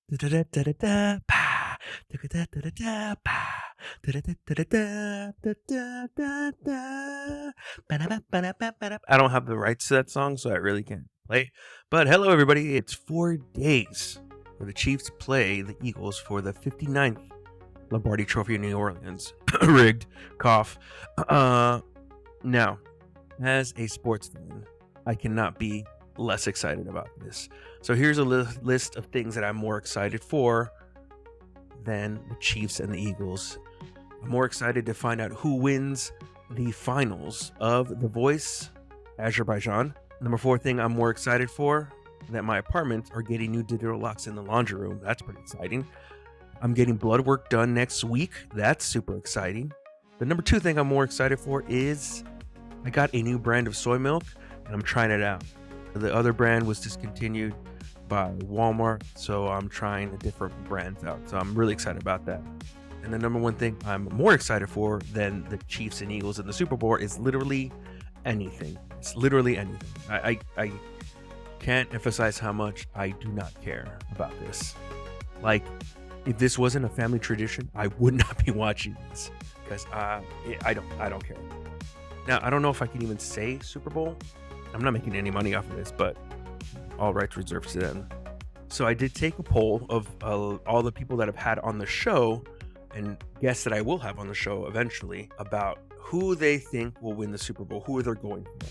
Da-da-da-da-da, pa. Da-da-da-da-da, pa. Da-da-da-da-da-da-da-da-da. Ba-da-ba-ba-da-ba-ba-da. I don't have the rights to that song, so I really can't play. But hello, everybody. It's 4 days where the Chiefs play the Eagles for the 59th Lombardi Trophy in New Orleans. Rigged. Cough. Now, as a sports fan, I cannot be less excited about this. So here's a list of things that I'm more excited for than the Chiefs and the Eagles. I'm more excited to find out who wins the finals of The Voice Azerbaijan. Number 4 thing I'm more excited for, that my apartments are getting new digital locks in the laundry room. That's pretty exciting. I'm getting blood work done next week. That's super exciting. The number 2 thing I'm more excited for is I got a new brand of soy milk and I'm trying it out. The other brand was discontinued by Walmart, so I'm trying a different brands out. So I'm really excited about that. And the number 1 thing I'm more excited for than the Chiefs and Eagles in the Super Bowl is literally anything. It's literally anything. I can't emphasize how much I do not care about this. Like, if this wasn't a family tradition, I would not be watching this because I don't care. Now, I don't know if I can even say Super Bowl. I'm not making any money off of this, but all rights reserved to them. So I did take a poll of all the people that I've had on the show and guests that I will have on the show eventually about who they think will win the Super Bowl, who they're going for.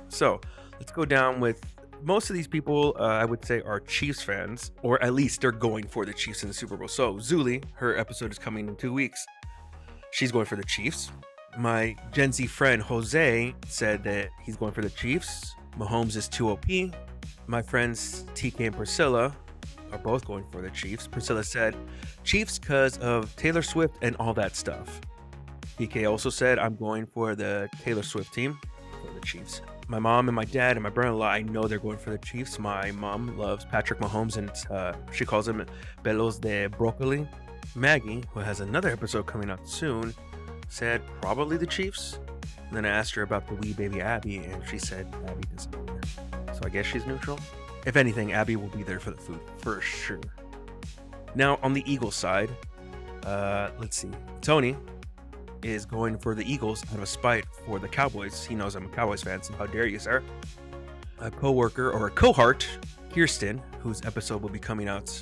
So let's go down with most of these people. I would say are Chiefs fans, or at least they're going for the Chiefs in the Super Bowl. So Zuli, her episode is coming in 2 weeks. She's going for the Chiefs. My Gen Z friend Jose said that he's going for the Chiefs. Mahomes is too OP. My friends TK and Priscilla are both going for the Chiefs. Priscilla said Chiefs because of Taylor Swift and all that stuff. TK also said I'm going for the Taylor Swift team for the Chiefs. My mom and my dad and my brother-in-law, I know they're going for the Chiefs. My mom loves Patrick Mahomes and she calls him pelos de broccoli. Maggie, who has another episode coming out soon, said probably the Chiefs. And then I asked her about the wee baby Abby, and she said Abby doesn't care. So I guess she's neutral. If anything, Abby will be there for the food, for sure. Now, on the Eagles side, let's see. Tony is going for the Eagles out of spite for the Cowboys. He knows I'm a Cowboys fan, so how dare you, sir? A co-worker, or a cohort, Kirsten, whose episode will be coming out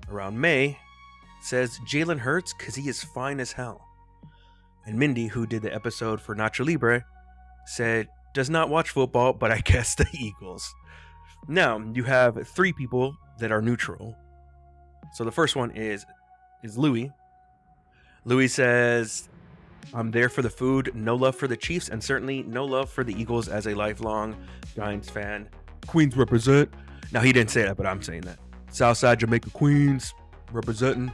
around May, says Jalen Hurts because he is fine as hell. And Mindy, who did the episode for Nacho Libre, said, does not watch football, but I guess the Eagles. Now, you have 3 people that are neutral. So the first one is Louis. Louis says, I'm there for the food, no love for the Chiefs, and certainly no love for the Eagles as a lifelong Giants fan. Queens represent. Now, he didn't say that, but I'm saying that. Southside Jamaica Queens representing.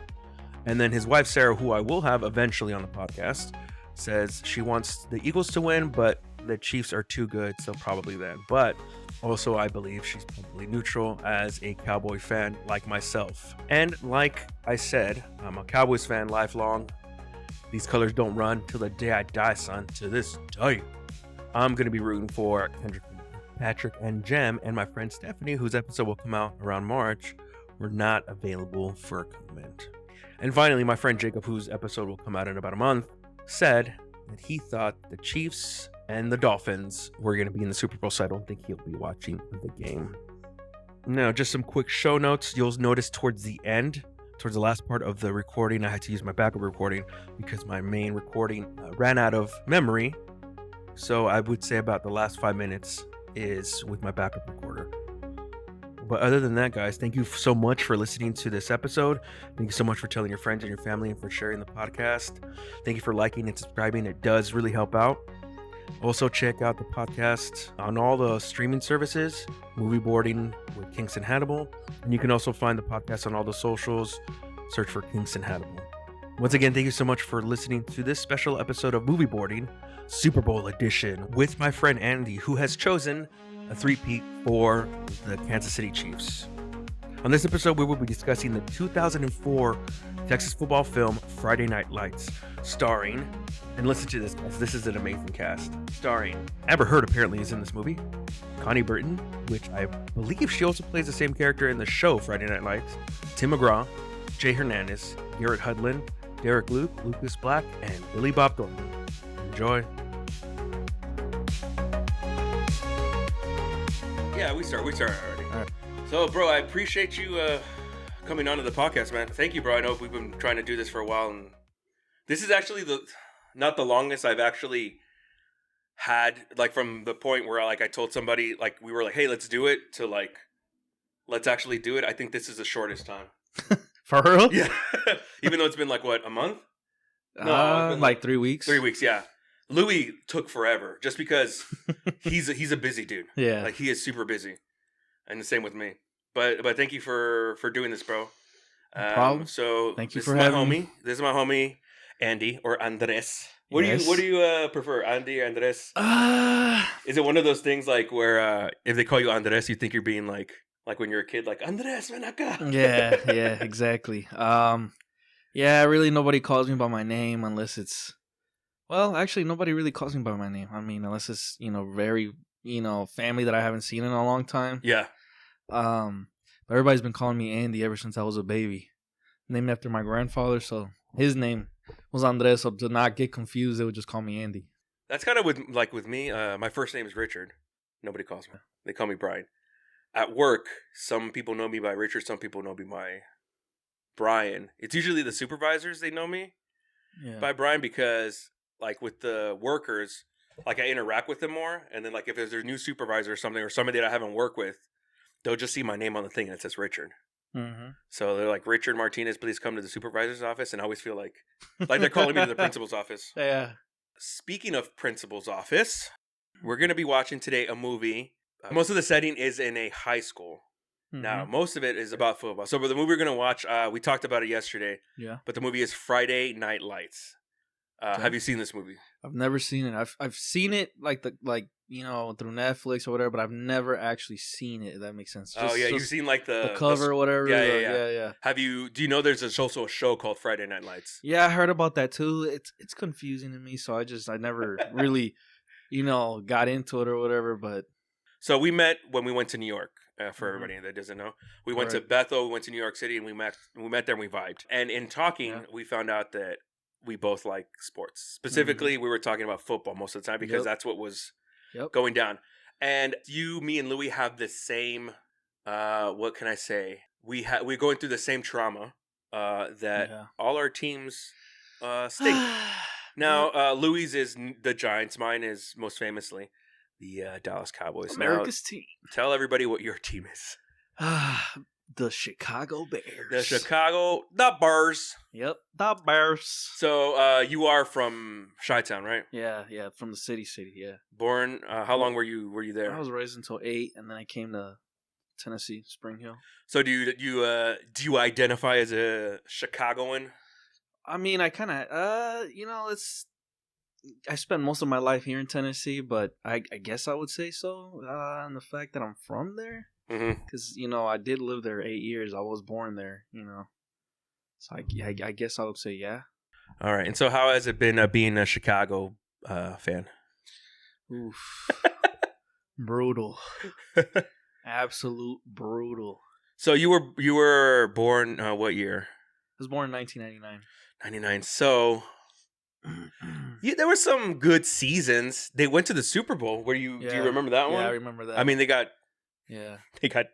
And then his wife, Sarah, who I will have eventually on the podcast, says she wants the Eagles to win, but the Chiefs are too good, so probably then. But also, I believe she's probably neutral as a Cowboy fan like myself. And like I said, I'm a Cowboys fan lifelong. These colors don't run till the day I die, son. To this day, I'm going to be rooting for Kendrick, Patrick, and Jem, and my friend Stephanie, whose episode will come out around March, were not available for comment. And finally, my friend Jacob, whose episode will come out in about a month, said that he thought the Chiefs and the Dolphins were going to be in the Super Bowl, so I don't think he'll be watching the game. Now, just some quick show notes. You'll notice towards the end, towards the last part of the recording, I had to use my backup recording because my main recording ran out of memory. So I would say about the last 5 minutes is with my backup recorder. But other than that, guys, thank you so much for listening to this episode. Thank you so much for telling your friends and your family and for sharing the podcast. Thank you for liking and subscribing. It does really help out. Also, check out the podcast on all the streaming services, Movie Boarding with Kingston Hannibal. And you can also find the podcast on all the socials. Search for Kingston Hannibal. Once again, thank you so much for listening to this special episode of Movie Boarding, Super Bowl edition, with my friend Andy, who has chosen a 3-peat for the Kansas City Chiefs. On this episode, we will be discussing the 2004 Texas football film Friday Night Lights, starring, and listen to this, guys, this is an amazing cast, starring Amber Heard apparently is in this movie, Connie Britton, which I believe she also plays the same character in the show Friday Night Lights, Tim McGraw, Jay Hernandez, Garrett Hudlin, Derek Luke, Lucas Black, and Billy Bob Thornton. Enjoy. Yeah, we start already. All right. So, bro, I appreciate you coming onto the podcast, man. Thank you, bro. I know we've been trying to do this for a while, and this is actually not the longest I've actually had, like, from the point where, like, I told somebody, like, we were like, hey, let's do it, to, like, let's actually do it. I think this is the shortest time. For real? Yeah. Even though it's been, like, what, a month? No, like 3 weeks. 3 weeks, yeah. Louis took forever, just because he's a busy dude. Yeah. Like, he is super busy. And the same with me. But thank you for doing this, bro. No problem. So thank you this for is my having homie. me. This is my homie Andy or Andres. What Yes. do you prefer, Andy or Andres? Is it one of those things like where if they call you Andres, you think you're being like when you're a kid, like Andres, ven acá? yeah, exactly. Yeah, really nobody calls me by my name unless it's, well, actually nobody really calls me by my name. I mean, unless it's, very, family that I haven't seen in a long time. Yeah. But everybody's been calling me Andy ever since I was a baby. Named after my grandfather, so his name was Andres, so to not get confused, they would just call me Andy. That's kind of with me. My first name is Richard. Nobody calls me. They call me Brian. At work, some people know me by Richard. Some people know me by Brian. It's usually the supervisors, they know me by Brian, because like with the workers, like I interact with them more. And then like if there's a new supervisor or something, or somebody that I haven't worked with, they'll just see my name on the thing and it says Richard. Mm-hmm. So they're like, Richard Martinez, please come to the supervisor's office. And I always feel like they're calling me to the principal's office. Yeah. Speaking of principal's office, we're going to be watching today a movie. Most of the setting is in a high school. Mm-hmm. Now, most of it is about football. So, but the movie we're going to watch, we talked about it yesterday. Yeah. But the movie is Friday Night Lights. Okay. Have you seen this movie? I've never seen it. I've seen it through Netflix or whatever, but I've never actually seen it. If that makes sense. You've seen like the cover or whatever. Yeah. Do you know there's also a show called Friday Night Lights? Yeah, I heard about that too. It's confusing to me, so I never really, got into it or whatever. But so we met when we went to New York. For everybody that doesn't know, we went to Bethel. We went to New York City, and we met there and we vibed. And in talking, we found out that we both like sports. Specifically, we were talking about football most of the time because that's what was going down. And me and Louis have the same, what can I say? We're going through the same trauma that all our teams stink. Now, Louis is the Giants. Mine is most famously the Dallas Cowboys. America's team. Tell everybody what your team is. The Chicago Bears. The Bears. Yep, the Bears. So you are from Chi-Town, right? Yeah, from the city, yeah. Born, how long were you there? I was raised until 8, and then I came to Tennessee, Spring Hill. So do you identify as a Chicagoan? I mean, I kind of, I spent most of my life here in Tennessee, but I guess I would say so, and the fact that I'm from there. Because, I did live there 8 years. I was born there, So I guess I would say yeah. All right. And so how has it been being a Chicago fan? Oof. Brutal. Absolute brutal. So you were born what year? I was born in 1999. 99. So there were some good seasons. They went to the Super Bowl. Do you remember that one? Yeah, I remember that. I mean, they got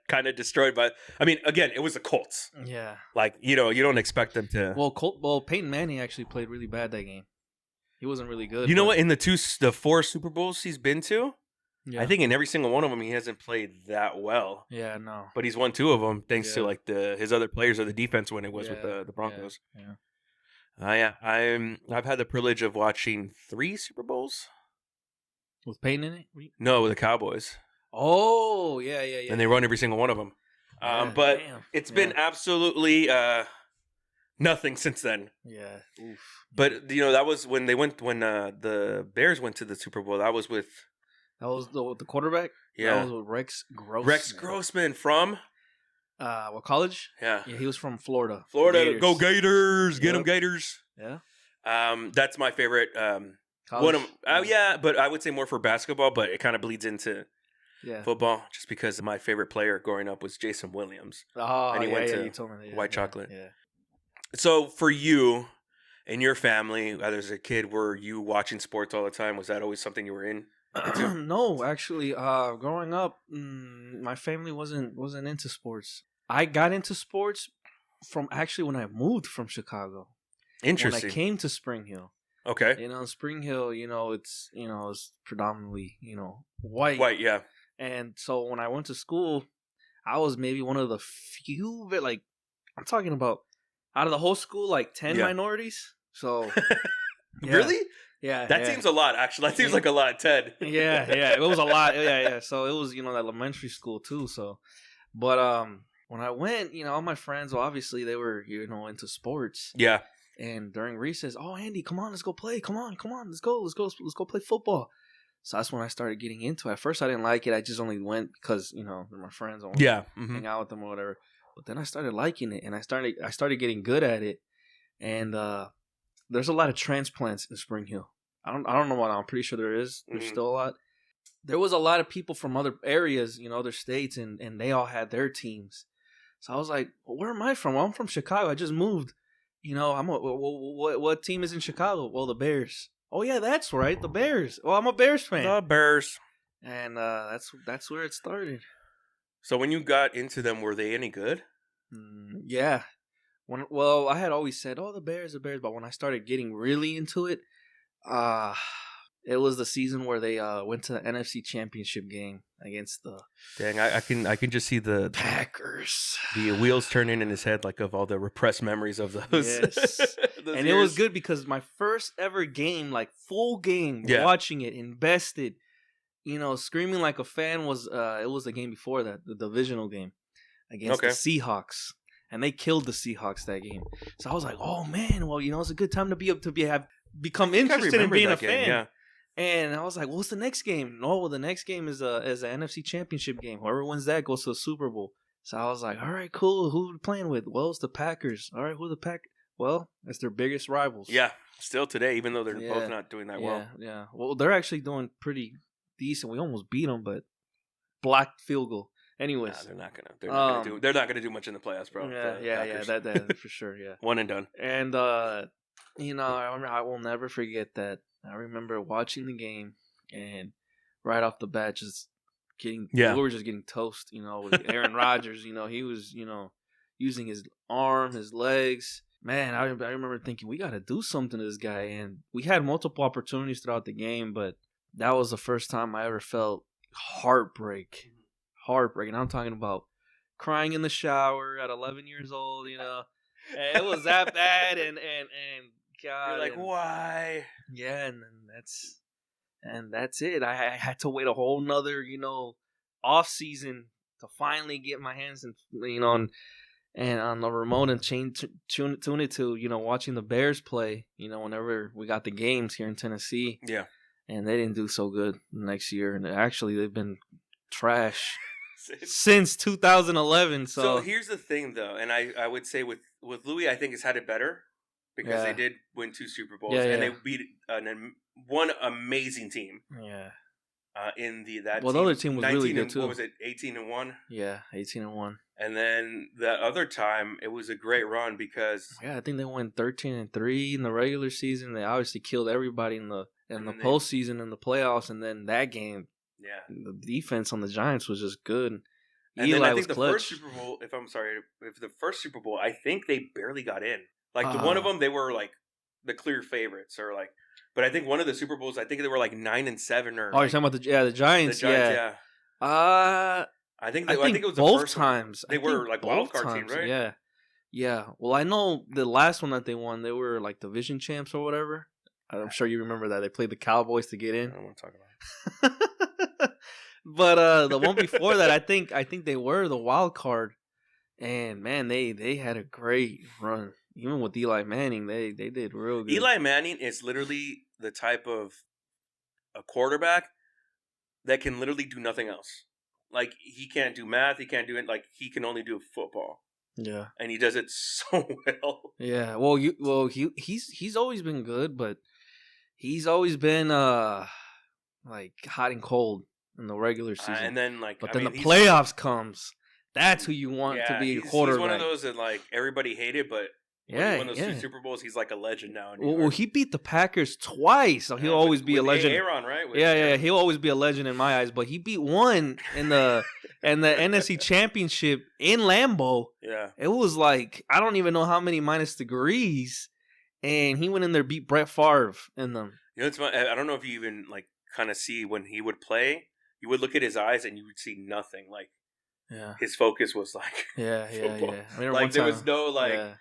kind of destroyed by. I mean, again, it was the Colts. Yeah. Like, you don't expect them to. Well, Peyton Manning actually played really bad that game. He wasn't really good. You know what? In the 4 Super Bowls he's been to, I think in every single one of them he hasn't played that well. Yeah, no. But he's won 2 of them thanks to like his other players or the defense when it was with the Broncos. Yeah. I've had the privilege of watching 3 Super Bowls with Peyton in it. No, with the Cowboys. Oh, yeah. And they run every single one of them. But it's been absolutely nothing since then. Yeah. Oof. But that was when the Bears went to the Super Bowl. That was the quarterback. Yeah, that was with Rex Grossman. Rex Grossman from What college? Yeah. Yeah, he was from Florida. Florida, Gators. go Gators! Get Yep. them Gators! Yeah. That's my favorite. College? One of yeah, but I would say more for basketball, but it kind of bleeds into football, just because my favorite player growing up was Jason Williams. Oh, and he went to you told me that. White Chocolate. Yeah. So for you and your family, as a kid, were you watching sports all the time? Was that always something you were in? No, actually, growing up, my family wasn't into sports. I got into sports from actually when I moved from Chicago. Interesting. When I came to Spring Hill. Okay. Spring Hill, it's predominantly, white. White, yeah. And so when I went to school, I was maybe one of the few, I'm talking about out of the whole school, like 10 minorities. So, yeah. Really? Yeah. That seems a lot, actually. That seems like a lot, Ted. Yeah. It was a lot. Yeah. So it was, elementary school too. So, but when I went, all my friends, well, obviously they were, into sports. Yeah. And during recess, oh, Andy, come on, let's go play. Come on, let's go play football. So that's when I started getting into it. At first, I didn't like it. I just only went because they're my friends. I wanted to hang out with them or whatever. But then I started liking it, and I started getting good at it. And there's a lot of transplants in Spring Hill. I don't know what. I'm pretty sure there is. There's still a lot. There was a lot of people from other areas, other states, and they all had their teams. So I was like, well, where am I from? Well, I'm from Chicago. I just moved. What team is in Chicago? Well, the Bears. Oh yeah, that's right, the Bears. Well, I'm a Bears fan. The Bears. And that's where it started. So when you got into them, were they any good? Yeah. I had always said, "Oh, the Bears," but when I started getting really into it, it was the season where they went to the NFC Championship game against the. Dang, I can just see the Packers. The wheels turning in his head, like of all the repressed memories of those. Yes. those and years. It was good because my first ever game, like full game, watching it, invested, screaming like a fan was. It was the game before that, the divisional game against the Seahawks. And they killed the Seahawks that game. So I was like, "Oh man, well, it's a good time to become interested in being a fan." Yeah. And I was like, "What's the next game?" No, well, the next game is the NFC Championship game. Whoever wins that goes to the Super Bowl. So I was like, "All right, cool. Who are we playing with?" Well, it's the Packers. All right, who are the Packers? Well, it's their biggest rivals. Yeah, still today, even though they're both not doing that well. Yeah. Well, they're actually doing pretty decent. We almost beat them, but blocked field goal. Anyways, they're not gonna do much in the playoffs, bro. That for sure. Yeah, one and done. And I will never forget that. I remember watching the game and right off the bat, just we were just getting toast. With Aaron Rodgers. He was using his arm, his legs. Man, I remember thinking we got to do something to this guy, and we had multiple opportunities throughout the game, but that was the first time I ever felt heartbreak. And I'm talking about crying in the shower at 11 years old, and it was that bad, and God, you're like, why? Yeah, and that's it. I had to wait a whole nother, off season to finally get my hands and on the remote and tune it to, watching the Bears play, whenever we got the games here in Tennessee. Yeah. And they didn't do so good the next year, and actually they've been trash since 2011. So here's the thing, though, and I would say with Louis, I think it's had it better because they did win 2 Super Bowls and they beat one amazing team. Yeah. The other team was really good too. What was it? 18-1. Yeah, 18-1. And then the other time, it was a great run because I think they went 13-3 in the regular season. They obviously killed everybody in the postseason and the playoffs, and then that game. Yeah, the defense on the Giants was just good. And Eli then I think the first Super Bowl, if the first Super Bowl, I think they barely got in. Like the one of them, they were like the clear favorites, or like. But I think one of the Super Bowls, I think they were like 9-7 or. Oh, you're talking about the Giants? The Giants, yeah. I think it was both the first times. They were like wild card team, right? Yeah. Well, I know the last one that they won, they were like division champs or whatever. I'm sure you remember that. They played the Cowboys to get in. I don't want to talk about it. But the one before that, I think they were the wild card, and man, they had a great run. Even with Eli Manning, they did real good. Eli Manning is literally the type of a quarterback that can literally do nothing else. like he can't do math, he can't do it. Like he can only do football, Yeah. and he does it so well. Yeah. Well, he's always been good, but he's always been like hot and cold in the regular season. And then but then the playoffs comes. That's who you want to be a quarterback. He's one of those that like everybody hated, but when he won those 2 Super Bowls, he's like a legend now. Well, he beat the Packers twice, so he'll always be a legend. Aaron, right? He'll always be a legend in my eyes. But he beat one in the NFC Championship in Lambeau. Yeah, it was like I don't even know how many minus degrees, and he went in there beat Brett Favre in them. You know, it's I don't know if you even like kind of see when he would play. You would look at his eyes and you would see nothing. Like, his focus was like, football. I mean, like there was no like. Yeah.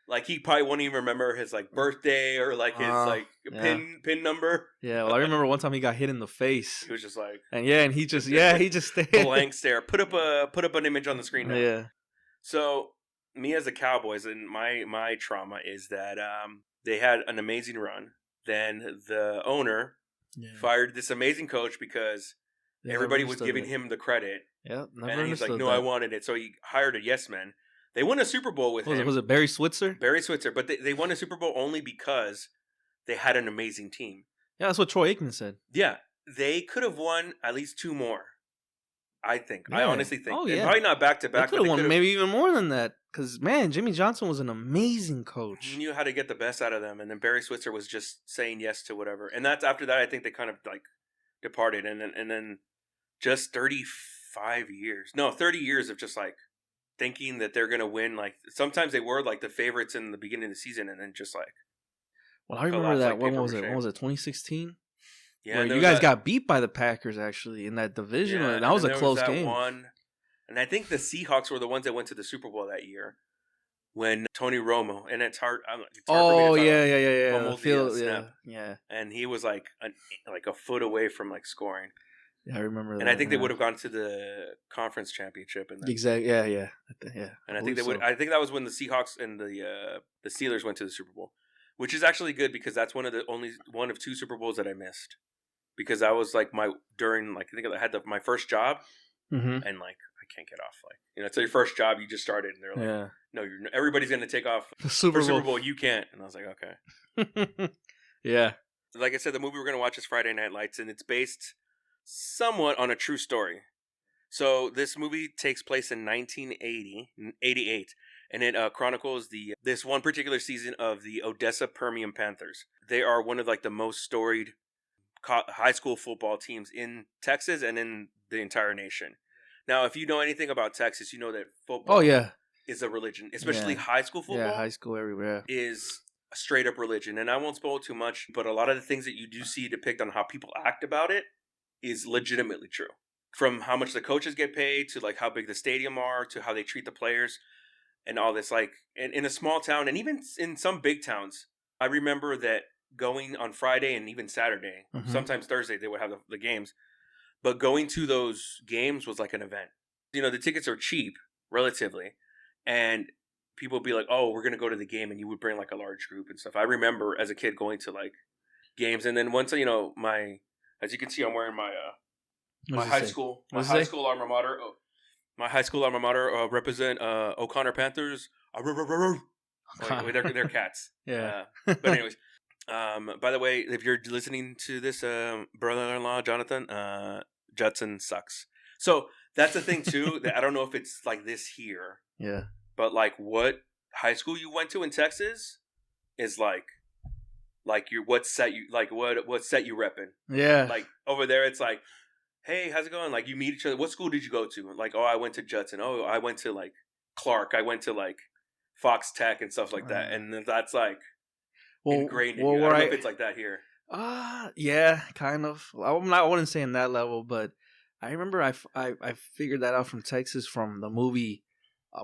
Like he probably won't even remember his like birthday or like his like pin number. Yeah, well I remember one time he got hit in the face. He was just like and he just stayed blank stare. Put up an image on the screen now. Yeah. So me as a Cowboys and my trauma is that they had an amazing run. Then the owner fired this amazing coach because everybody was giving him the credit. Yeah, and he's like, no, I wanted it. So he hired a yes man. They won a Super Bowl with him. Was it Barry Switzer? Barry Switzer, but they won a Super Bowl only because they had an amazing team. Yeah, that's what Troy Aikman said. Yeah, they could have won at least 2 more. I think. Yeah. I honestly think. Oh, yeah. Probably not back to back. They could have won maybe even more than that. Because, man, Jimmy Johnson was an amazing coach. He knew how to get the best out of them. And then Barry Switzer was just saying yes to whatever. And that's after that, I think they kind of like departed. And then just 30 years of just like thinking that they're going to win. Like sometimes they were like the favorites in the beginning of the season and then just like. Well, I remember that. Like, when was it? 2016? Yeah. Where you guys got beat by the Packers actually in that division. Yeah, that was a close game. And I think the Seahawks were the ones that went to the Super Bowl that year when Tony Romo, and it's hard. Oh, yeah. Yeah. And he was like a foot away from like scoring. Yeah, I remember that. And I think they would have gone to the conference championship. Exactly. Yeah. And I think they would. I think that was when the Seahawks and the Steelers went to the Super Bowl, which is actually good because that's one of 2 Super Bowls that I missed because that was like I think I had my first job, and like I can't get off. Like it's your first job, you just started, and they're like, no, everybody's gonna take off the Super Bowl. You can't. And I was like, okay. Yeah. Like I said, the movie we're gonna watch is Friday Night Lights, and it's based somewhat on a true story. So this movie takes place in 1988, and it chronicles this one particular season of the Odessa Permian Panthers. They are one of like the most storied high school football teams in Texas and in the entire nation. Now, if you know anything about Texas, you know that football is a religion, especially high school football. Yeah, high school everywhere is a straight up religion. And I won't spoil too much, but a lot of the things that you do see depict on how people act about it is legitimately true. From how much the coaches get paid to like how big the stadium are to how they treat the players and all this. Like in a small town and even in some big towns, I remember that going on Friday and even Saturday, sometimes Thursday, they would have the games. But going to those games was like an event. The tickets are cheap, relatively. And people would be like, oh, we're going to go to the game. And you would bring like a large group and stuff. I remember as a kid going to like games. And then once, as you can see, I'm wearing my high school alma mater. My high school alma mater represent O'Connor Panthers. They're cats. Yeah. But anyways. By the way, if you're listening to this, brother-in-law Jonathan, Judson sucks. So that's the thing too. That I don't know if it's like this here. Yeah. But like, what high school you went to in Texas is like what set you repping. Yeah. Like over there, it's like, hey, how's it going? Like you meet each other. What school did you go to? Like, oh, I went to Judson. Oh, I went to like Clark. I went to like Fox Tech and stuff like that. And that's like. Ingrained in you. I don't know if it's like that here. Yeah, kind of. I wouldn't say in that level, but I remember I figured that out from Texas from the movie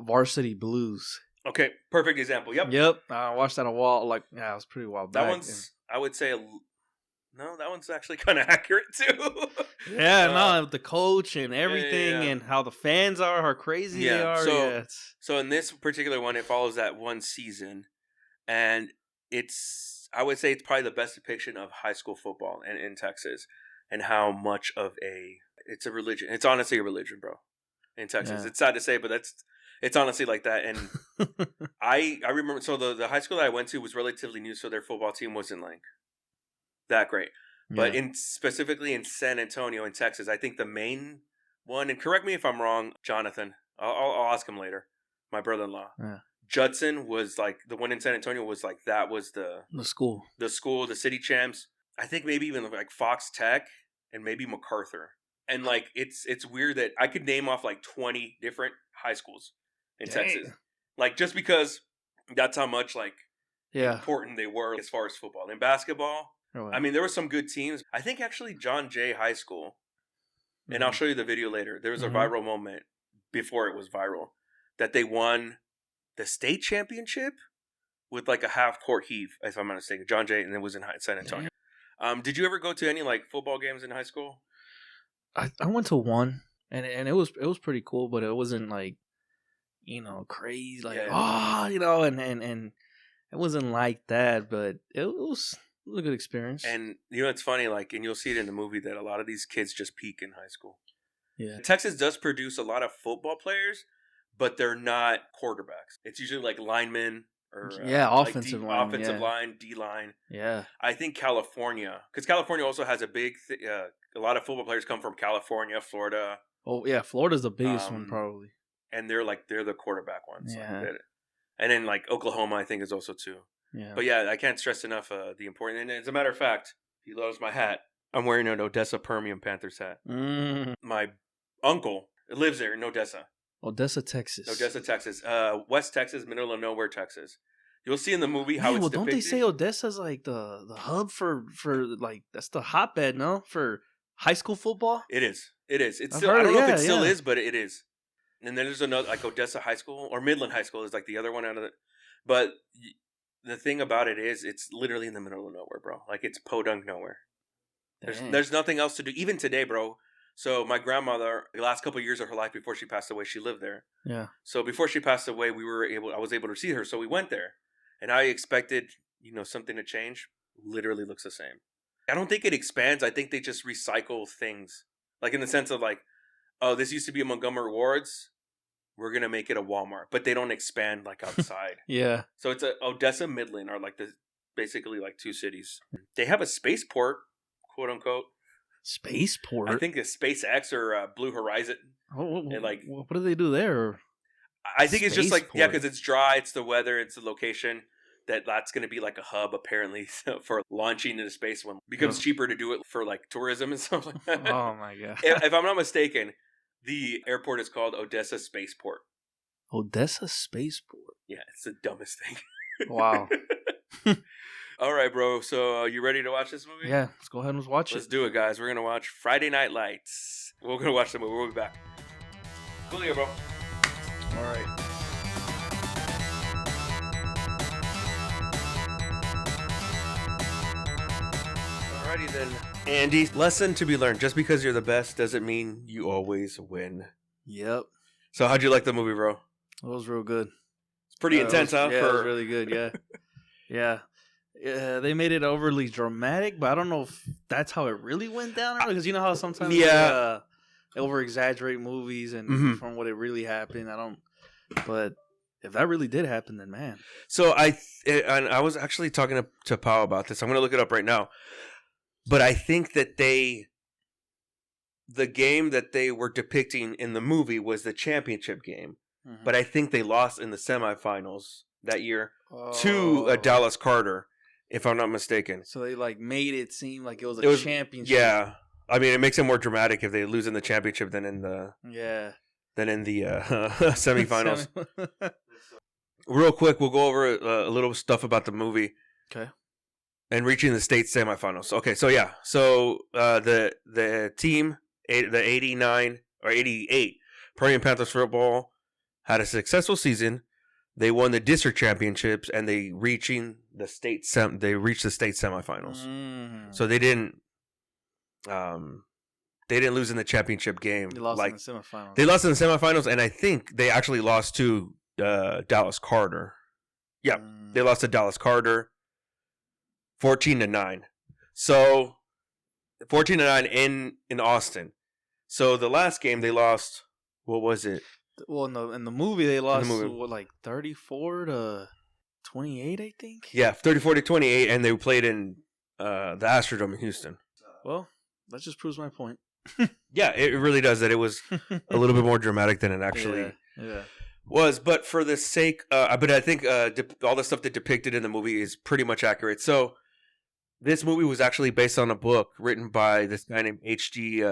Varsity Blues. Okay, perfect example. Yep. I watched that it was pretty wild back. That one's, I would say, no, that one's actually kind of accurate too. Yeah, the coach and everything and how the fans are, how crazy they are. So in this particular one, it follows that one season, and I would say it's probably the best depiction of high school football in Texas and how much of it's a religion. It's honestly a religion, bro. In Texas, Yeah. it's sad to say, but it's honestly like that. And I remember. So the high school that I went to was relatively new, so their football team wasn't like that great. But specifically in San Antonio, in Texas, I think the main one, and correct me if I'm wrong, Jonathan. I'll ask him later. My brother-in-law, Judson, was like the one in San Antonio was like that was the school, the city champs. I think maybe even like Fox Tech and maybe MacArthur. And like it's weird that I could name off like 20 different high schools in Texas, like just because that's how much like important they were as far as football and basketball. I mean, there were some good teams. I think actually John Jay High School, and I'll show you the video later. There was a viral moment before it was viral that they won the state championship with like a half court heave, if I'm not mistaken. John Jay, and it was in San Antonio. Did you ever go to any like football games in high school? I went to one, and it was pretty cool, but it wasn't like, crazy, like and it wasn't like that, but it was a good experience. And it's funny, like, and you'll see it in the movie that a lot of these kids just peak in high school. Yeah, Texas does produce a lot of football players, but they're not quarterbacks. It's usually like linemen or offensive line, D line. Yeah, I think California, because California also has a big. A lot of football players come from California, Florida. Oh yeah, Florida's the biggest one probably. And they're the quarterback ones. Yeah. And then like Oklahoma, I think is also too. Yeah. But yeah, I can't stress enough the importance. And as a matter of fact, if you notice my hat, I'm wearing an Odessa Permian Panthers hat. My uncle lives there in Odessa. Odessa, Texas. West Texas, middle of nowhere, Texas. You'll see in the movie how it's depicted. Don't they say Odessa's like the hub for like that's the hotbed, no? For high school football? It is. It's still. I don't know if it still is, but it is. And then there's another like Odessa High School or Midland High School is like the other one out of it. But the thing about it is, it's literally in the middle of nowhere, bro. Like it's podunk nowhere. There's nothing else to do. Even today, bro. So my grandmother, the last couple of years of her life before she passed away, she lived there. Yeah. So before she passed away, I was able to see her. So we went there, and I expected something to change. Literally looks the same. I don't think it expands. I think they just recycle things. Like in the sense of like, oh, this used to be a Montgomery Ward's. We're going to make it a Walmart. But they don't expand like outside. Yeah. So it's Odessa, Midland are like basically like two cities. They have a spaceport, quote unquote. Spaceport? I think it's SpaceX or Blue Horizon. And like, what do they do there? I think it's just like, because it's dry. It's the weather. It's the location. That's going to be like a hub apparently for launching into space when it becomes cheaper to do it for like tourism and stuff like that. Oh my God. If I'm not mistaken, the airport is called Odessa Spaceport. Odessa Spaceport? Yeah, it's the dumbest thing. Wow. All right, bro. So you ready to watch this movie? Yeah, let's go ahead and watch Let's do it, guys. We're going to watch Friday Night Lights. We're going to watch the movie. We'll be back. Cool here, bro. All right. Alrighty then, Andy. Lesson to be learned: just because you're the best doesn't mean you always win. Yep. So, how'd you like the movie, bro? It was real good. It's pretty intense, huh? Yeah, it was really good. Yeah, yeah. They made it overly dramatic, but I don't know if that's how it really went down. Because you know how sometimes they over exaggerate movies and from what it really happened. But if that really did happen, then man. So I was actually talking to Pao about this. I'm going to look it up right now. But I think that the game that they were depicting in the movie was the championship game. Mm-hmm. But I think they lost in the semifinals that year to Dallas Carter, if I'm not mistaken. So they like made it seem like it was a championship. Yeah. I mean, it makes it more dramatic if they lose in the championship than in the semifinals. Real quick, we'll go over a little stuff about the movie. Okay. And reaching the state semifinals. Okay, so yeah. So the team, the 89 or 88 Permian Panthers football had a successful season. They won the district championships and they reached the state semifinals. So they didn't lose in the championship game. They lost in the semifinals. They lost in the semifinals, and I think they actually lost to Dallas Carter. Yeah, they lost to Dallas Carter 14-9. So 14-9 in Austin. So the last game they lost. What was it? Well, in the movie they lost movie. what, like 34-28, I think. Yeah, 34-28, and they played in the Astrodome in Houston. Well, that just proves my point. Yeah, it really does that. It was a little bit more dramatic than it actually was. But for the sake, but I think all the stuff that depicted in the movie is pretty much accurate. So this movie was actually based on a book written by this guy named H.G.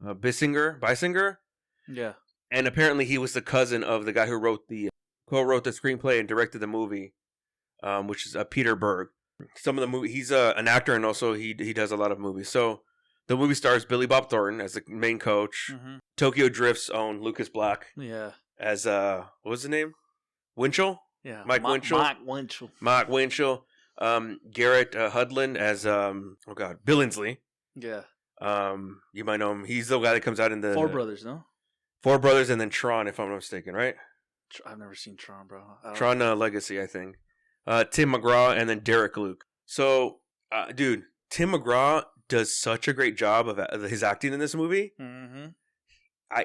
Bissinger. Yeah. And apparently he was the cousin of the guy who co-wrote the screenplay and directed the movie, which is Peter Berg. Some of the movie, he's an actor, and also he does a lot of movies. So the movie stars Billy Bob Thornton as the main coach. Mm-hmm. Tokyo Drift's own Lucas Black. Yeah. As what was his name? Winchell. Yeah. Mike Winchell. Mike Winchell. Garrett Hudlin as Billingsley. Yeah. You might know him. He's the guy that comes out in the Four Brothers, no? Four Brothers, and then Tron, if I'm not mistaken, right? I've never seen Tron, bro. Tron Legacy, I think. Tim McGraw, and then Derek Luke. So, dude, Tim McGraw does such a great job of his acting in this movie. Mm-hmm.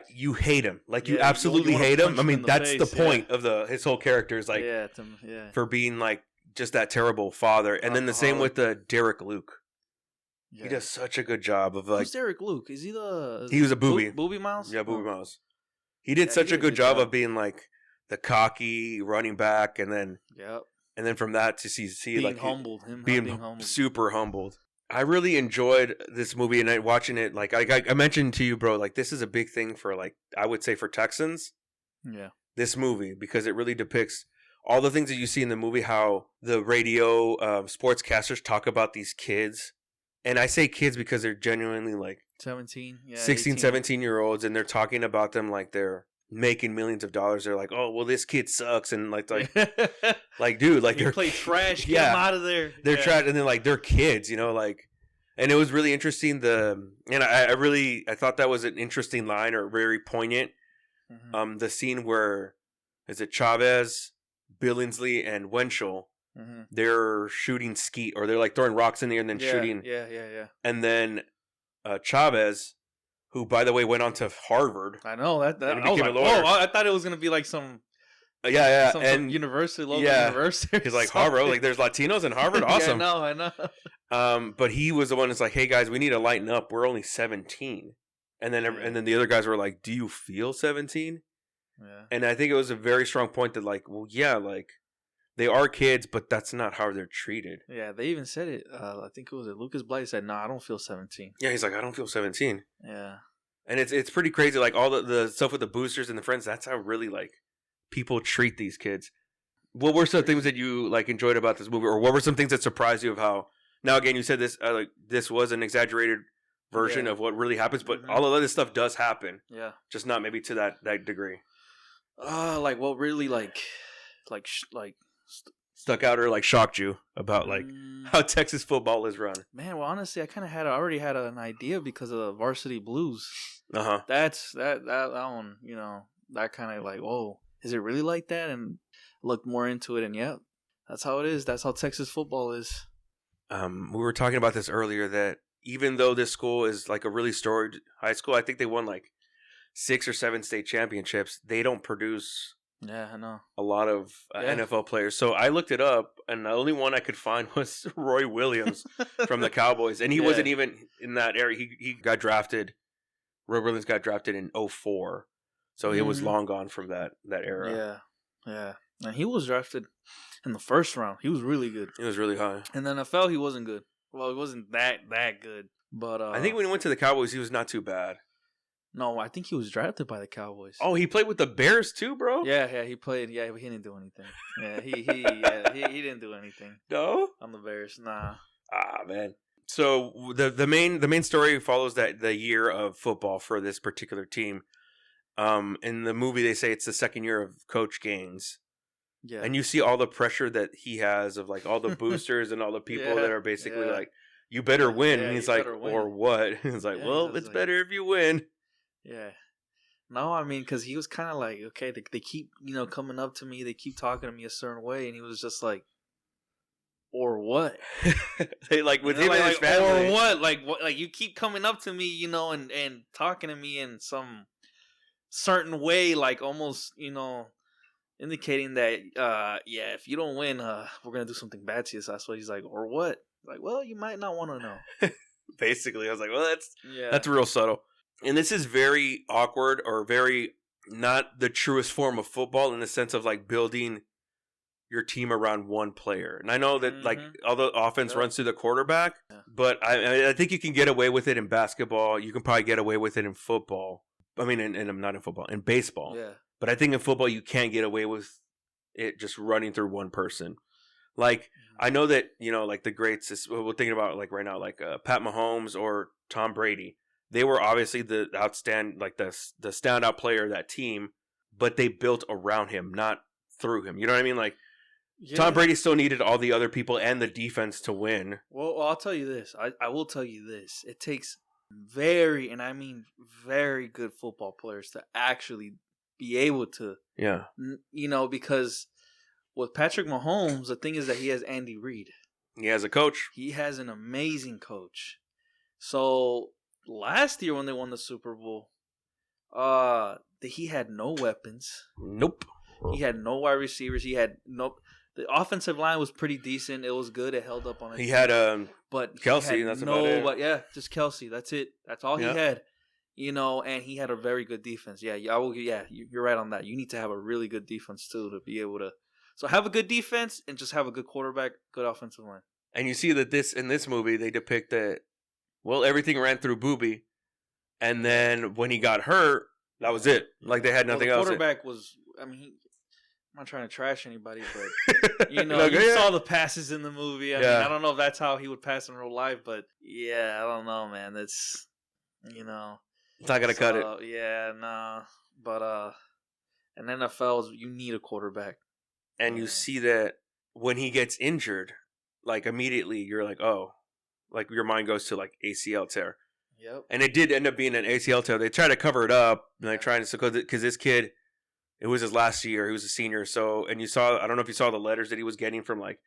You hate him, like you absolutely hate him. I mean, that's the point of his whole character is like, for being like just that terrible father. And then the same with Derek Luke. Yeah. He does such a good job of like. Who's Derek Luke? Is he the? He was a booby. Booby Mouse. Yeah, Booby Mouse. He did such a good job of being like the cocky running back, and then from that to see being like humbled, being humbled. Super humbled. I really enjoyed this movie, and watching it, like I mentioned to you, bro, like this is a big thing for, like, I would say for Texans. Yeah. This movie, because it really depicts all the things that you see in the movie, how the radio sportscasters talk about these kids. And I say kids because they're genuinely like 16, 17-year-olds, and they're talking about them like they're making millions of dollars. They're like, oh, well, this kid sucks, and like like dude, like they play trash, get them out of there. They're trash, and then like they're kids, you know, like. And it was really interesting. I thought that was an interesting line, or very poignant. Mm-hmm. The scene where is it Chavez, Billingsley, and Winchell. Mm-hmm. They're shooting skeet, or they're like throwing rocks in the air and then shooting. Yeah. And then Chavez, who by the way went on to Harvard. I know that. I was like, oh, I thought it was gonna be like some. Some university, local university. Because like Harvard, like there's Latinos in Harvard. Awesome. I know. But he was the one that's like, hey guys, we need to lighten up. We're only 17. And then the other guys were like, do you feel 17? Yeah. And I think it was a very strong point that like, well, yeah, like. They are kids, but that's not how they're treated. Yeah, they even said it. I think it was Lucas Black said, "No, I don't feel 17." Yeah, he's like, "I don't feel 17." Yeah, and it's pretty crazy. Like all the stuff with the boosters and the friends. That's how really like people treat these kids. What were some things that you like enjoyed about this movie, or what were some things that surprised you of how? Now again, you said this like this was an exaggerated version of what really happens, but all of this stuff does happen. Yeah, just not maybe to that degree. Like what really like. Stuck out or like shocked you about like how Texas football is run? Man, well, honestly, I kind of already had an idea because of the Varsity Blues. Uh-huh. That's that one, you know, that kind of like, whoa, is it really like that? And looked more into it, and that's how it is. That's how Texas football is. We were talking about this earlier, that even though this school is like a really storied high school, I think they won like 6 or 7 state championships. They don't produce. Yeah, I know. A lot of NFL players. So I looked it up, and the only one I could find was Roy Williams from the Cowboys. And he wasn't even in that area. He got drafted. Roy Williams got drafted in 2004. So he was long gone from that era. Yeah. And he was drafted in the first round. He was really good. He was really high. In the NFL, he wasn't good. Well, he wasn't that good. But I think when he went to the Cowboys, he was not too bad. No, I think he was drafted by the Cowboys. Oh, he played with the Bears too, bro? Yeah, he played. Yeah, but he didn't do anything. Yeah, he didn't do anything. No? On the Bears, nah. Ah, man. So the main story follows the year of football for this particular team. In the movie, they say it's the second year of Coach Gaines. Yeah. And you see all the pressure that he has of like all the boosters and all the people that are basically like, you better win. And he's like, or what? He's like, well, it's better if you win. Yeah. No, I mean, because he was kind of like, okay, they keep, coming up to me. They keep talking to me a certain way. And he was just like, or what? They like with him and his family. Or what? Like you keep coming up to me, you know, and talking to me in some certain way, like almost, you know, indicating that, yeah, if you don't win, we're gonna do something bad to you. So that's what he's like, or what? Like, well, you might not want to know. Basically, I was like, well, that's real subtle. And this is very awkward or very not the truest form of football in the sense of like building your team around one player. And I know that like all the offense runs through the quarterback, but I think you can get away with it in basketball. You can probably get away with it in football. I mean, and I'm not in football, in baseball. Yeah. But I think in football, you can't get away with it just running through one person. Like, I know that, you know, like the greats, we're thinking about like right now, like Pat Mahomes or Tom Brady. They were obviously the outstanding, like the standout player of that team, but they built around him, not through him. You know what I mean? Like, Tom Brady still needed all the other people and the defense to win. Well, I'll tell you this. I will tell you this. It takes very, and I mean very good football players to actually be able to, you know, because with Patrick Mahomes, the thing is that he has Andy Reid. He has a coach. He has an amazing coach. So last year when they won the Super Bowl, he had no weapons. Nope. He had no wide receivers. He had no. The offensive line was pretty decent. It was good. It held up on it. He had but Kelsey. That's about it. But yeah, just Kelsey. That's it. That's all he had. You know, and he had a very good defense. Yeah, I will. Yeah, you're right on that. You need to have a really good defense too to be able to. So have a good defense and just have a good quarterback, good offensive line. And you see that in this movie they depict that, well, everything ran through Booby, and then when he got hurt, that was it. Like they had nothing else. The quarterback was. I mean, I'm not trying to trash anybody, but you know, you saw the passes in the movie. I mean, I don't know if that's how he would pass in real life, but yeah, I don't know, man. That's, you know, it's not gonna cut it. Yeah, nah. But in NFL, you need a quarterback. And you see that when he gets injured, like immediately you're like, oh, like your mind goes to like ACL tear. Yep. And it did end up being an ACL tear. They try to cover it up, and they trying to because this kid, it was his last year. He was a senior. So, and you saw, I don't know if you saw the letters that he was getting from like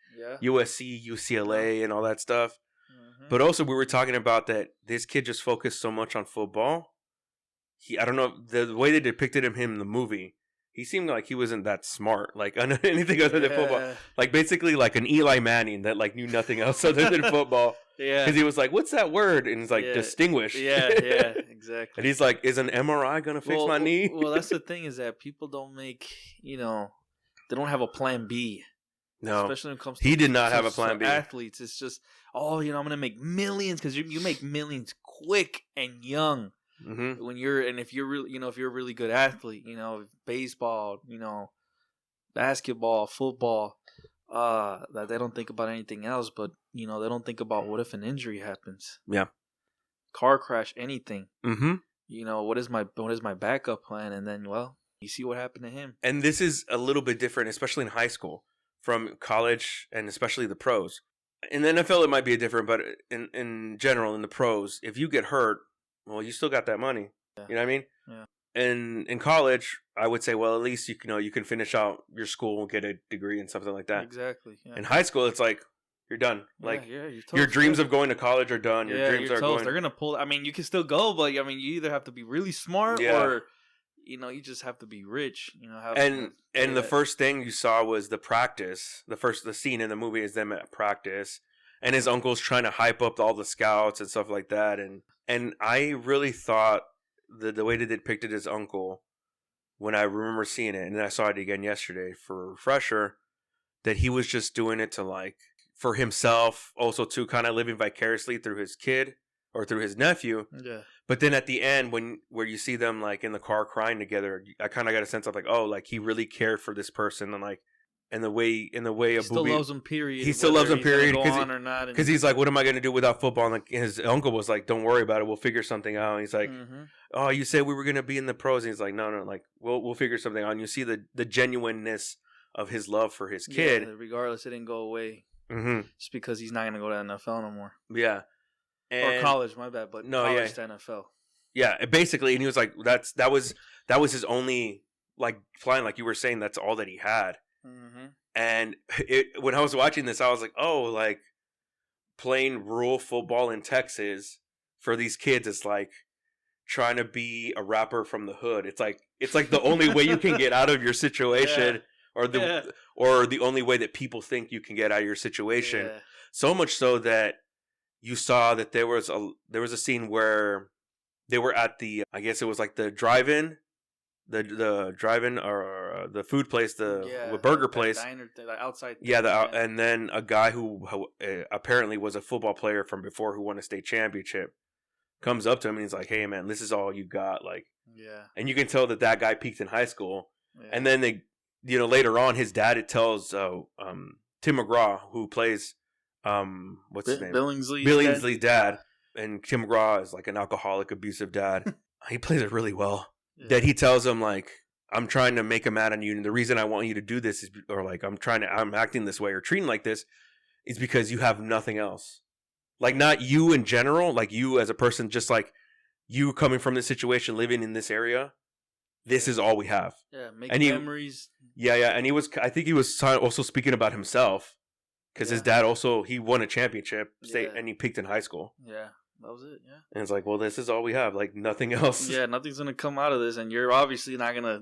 USC, UCLA, and all that stuff. Mm-hmm. But also, we were talking about that this kid just focused so much on football. I don't know, the way they depicted him in the movie, he seemed like he wasn't that smart, like on anything other than football. Like basically like an Eli Manning that like knew nothing else other than football. Yeah. Because he was like, what's that word? And he's like, distinguished. Yeah, exactly. And he's like, is an MRI going to fix my knee? Well, that's the thing is that people don't make, you know, they don't have a plan B. No. Especially when it comes to he did not have a plan B. Athletes, it's just, oh, you know, I'm going to make millions because you make millions quick and young. Mm-hmm. If you're really, you know, if you're a really good athlete, you know, baseball, you know, basketball, football, that they don't think about anything else, but you know, they don't think about what if an injury happens, car crash, anything. Mm-hmm. You know, what is my backup plan? And then, well, you see what happened to him. And this is a little bit different, especially in high school, from college and especially the pros. In the NFL, it might be different, but in general, in the pros, if you get hurt, well, you still got that money. Yeah. You know what I mean? Yeah. And in college, I would say, well, at least you know you can finish out your school and get a degree and something like that. Exactly. Yeah. In high school, it's like you're done. Like your dreams of going to college are done. Your dreams are going. They're gonna pull. I mean, you can still go, but I mean, you either have to be really smart or, you know, you just have to be rich. You know, and the first thing you saw was the practice. The scene in the movie is them at practice, and his uncle's trying to hype up all the scouts and stuff like that, And I really thought the way they depicted his uncle, when I remember seeing it, and then I saw it again yesterday for a refresher, that he was just doing it to like, for himself, also to kind of living vicariously through his kid or through his nephew. Yeah. But then at the end, where you see them like in the car crying together, I kind of got a sense of like, oh, like he really cared for this person and like, in the way he of still loves him, period. He still loves him, period. Because he's like, what am I going to do without football? And like, his uncle was like, don't worry about it. We'll figure something out. And he's like, oh, you said we were going to be in the pros. And he's like, no, like we'll figure something out. And you see the genuineness of his love for his kid. Yeah, regardless, it didn't go away. Mm-hmm. Just because he's not going to go to the NFL no more. Yeah. Or college, my bad. But college to NFL. Yeah, basically. And he was like, that was his only like plan. Like you were saying, that's all that he had. Mm-hmm. And when I was watching this, I was like, oh, like playing rural football in Texas for these kids is like trying to be a rapper from the hood. It's like the only way you can get out of your situation, or the only way that people think you can get out of your situation. Yeah. So much so that you saw that there was a scene where they were at the, I guess it was like the drive-in, the drive-in or the food place, the burger place, diner, outside. Yeah, and then a guy who apparently was a football player from before who won a state championship comes up to him and he's like, "Hey man, this is all you got." Like, yeah, and you can tell that guy peaked in high school, and then they, later on, his dad, it tells Tim McGraw, who plays what's his name, Billingsley's dad, and Tim McGraw is like an alcoholic, abusive dad. He plays it really well. Yeah. That he tells him like, "I'm trying to make a mad on you, and the reason I want you to do this is, or like I'm acting this way or treating like this, is because you have nothing else." Like, not you in general, like you as a person, just like you coming from this situation, living in this area. This is all we have. Yeah, make memories. Yeah, and I think he was also speaking about himself, because his dad he won a championship state, and he peaked in high school. Yeah, that was it. Yeah, and it's like, well, this is all we have. Like, nothing else. Yeah, nothing's gonna come out of this, and you're obviously not gonna,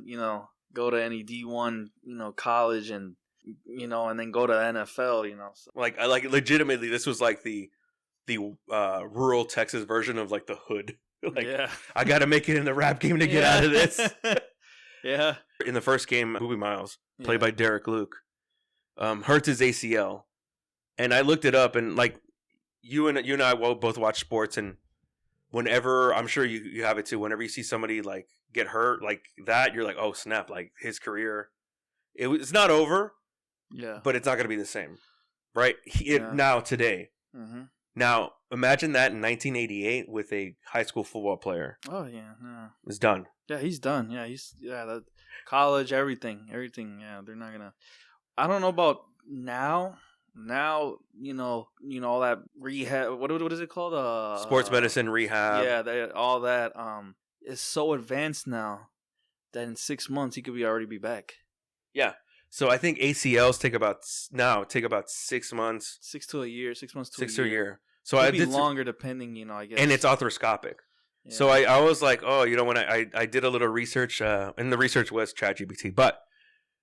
go to any D1, college, and and then go to NFL, So. Like legitimately, this was like the rural Texas version of like the hood. Like, I got to make it in the rap game to get out of this. Yeah. In the first game, Boobie Miles, played by Derek Luke, hurts his ACL, and I looked it up, and like you and I both watch sports, and whenever, I'm sure you have it too, whenever you see somebody like get hurt like that, you're like, oh snap! Like, his career, it's not over, but it's not going to be the same, right? Now today. Mm-hmm. Now, imagine that in 1988 with a high school football player. Oh, yeah. It's done. Yeah, he's done. Yeah, that college, everything. Yeah, they're not going to. I don't know about now. Now, all that rehab. What is it called? Sports medicine rehab. Yeah, all that is so advanced now that in 6 months he could already be back. Yeah. So I think ACLs take about 6 months. 6 to a year. 6 months to 6 to a year. So it could be longer depending, I guess. And it's arthroscopic. Yeah. So I was like, oh, when I did a little research, and the research was ChatGPT, but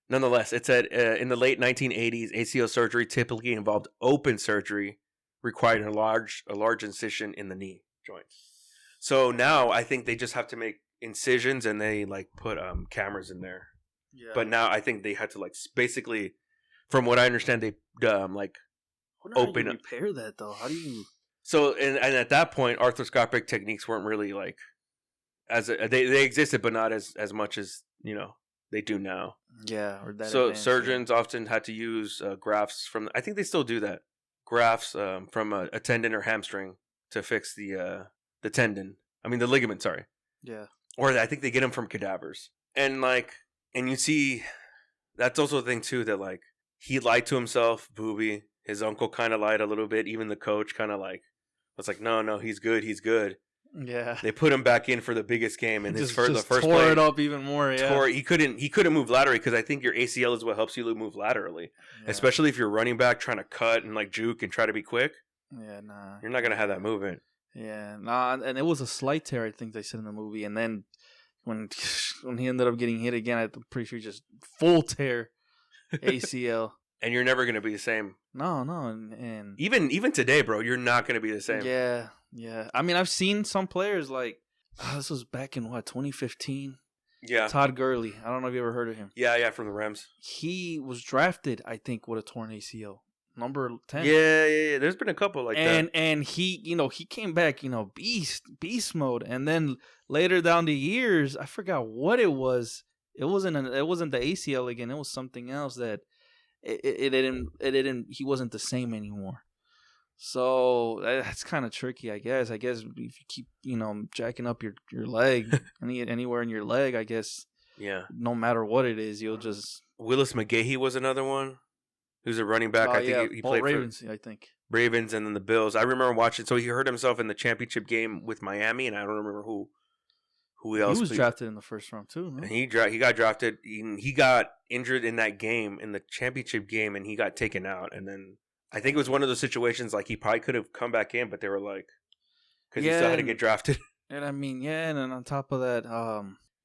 nonetheless, it said in the late 1980s, ACL surgery typically involved open surgery, requiring a large incision in the knee joint. So now I think they just have to make incisions and they like put cameras in there. Yeah. But now I think they had to like basically, from what I understand, they like open. How do you repair that though? How do you? So and at that point, arthroscopic techniques weren't really like they existed, but not as much as they do now. Yeah, or that. So surgeons often had to use grafts from. I think they still do that. Grafts from a tendon or hamstring to fix the tendon. I mean the ligament. Sorry. Yeah. Or I think they get them from cadavers, and you see, that's also the thing too that like he lied to himself, Boobie. His uncle kind of lied a little bit. Even the coach kind of like was like, no, he's good. Yeah. They put him back in for the biggest game, and the first tore play, it up even more. Yeah. He couldn't move laterally because I think your ACL is what helps you move laterally, especially if you're running back trying to cut and like juke and try to be quick. Yeah, nah. You're not gonna have that movement. Yeah, nah, and it was a slight tear, I think they said in the movie, and then when he ended up getting hit again, I'm pretty sure just full tear ACL. And you're never gonna be the same. No, and even today, bro, you're not gonna be the same. Yeah. I mean, I've seen some players like this was back in 2015. Yeah, Todd Gurley. I don't know if you ever heard of him. Yeah, from the Rams. He was drafted, I think, with a torn ACL, number 10. Yeah. There's been a couple like that. And he, he came back, beast mode. And then later down the years, I forgot what it was. It wasn't the ACL again. It was something else that. It didn't. He wasn't the same anymore. So that's kind of tricky, I guess. If you keep, jacking up your leg, anywhere in your leg, I guess. Yeah. No matter what it is, you'll just. Willis McGahee was another one. Who's a running back. I think he played Ravens, for I think. Ravens and then the Bills. I remember watching. So he hurt himself in the championship game with Miami, and I don't remember who Who else? He was drafted in the first round too. No? And he got drafted. He got injured in that game, in the championship game, and he got taken out. And then I think it was one of those situations like he probably could have come back in, but they were like, because he still had to get drafted. And I mean, yeah, and then on top of that,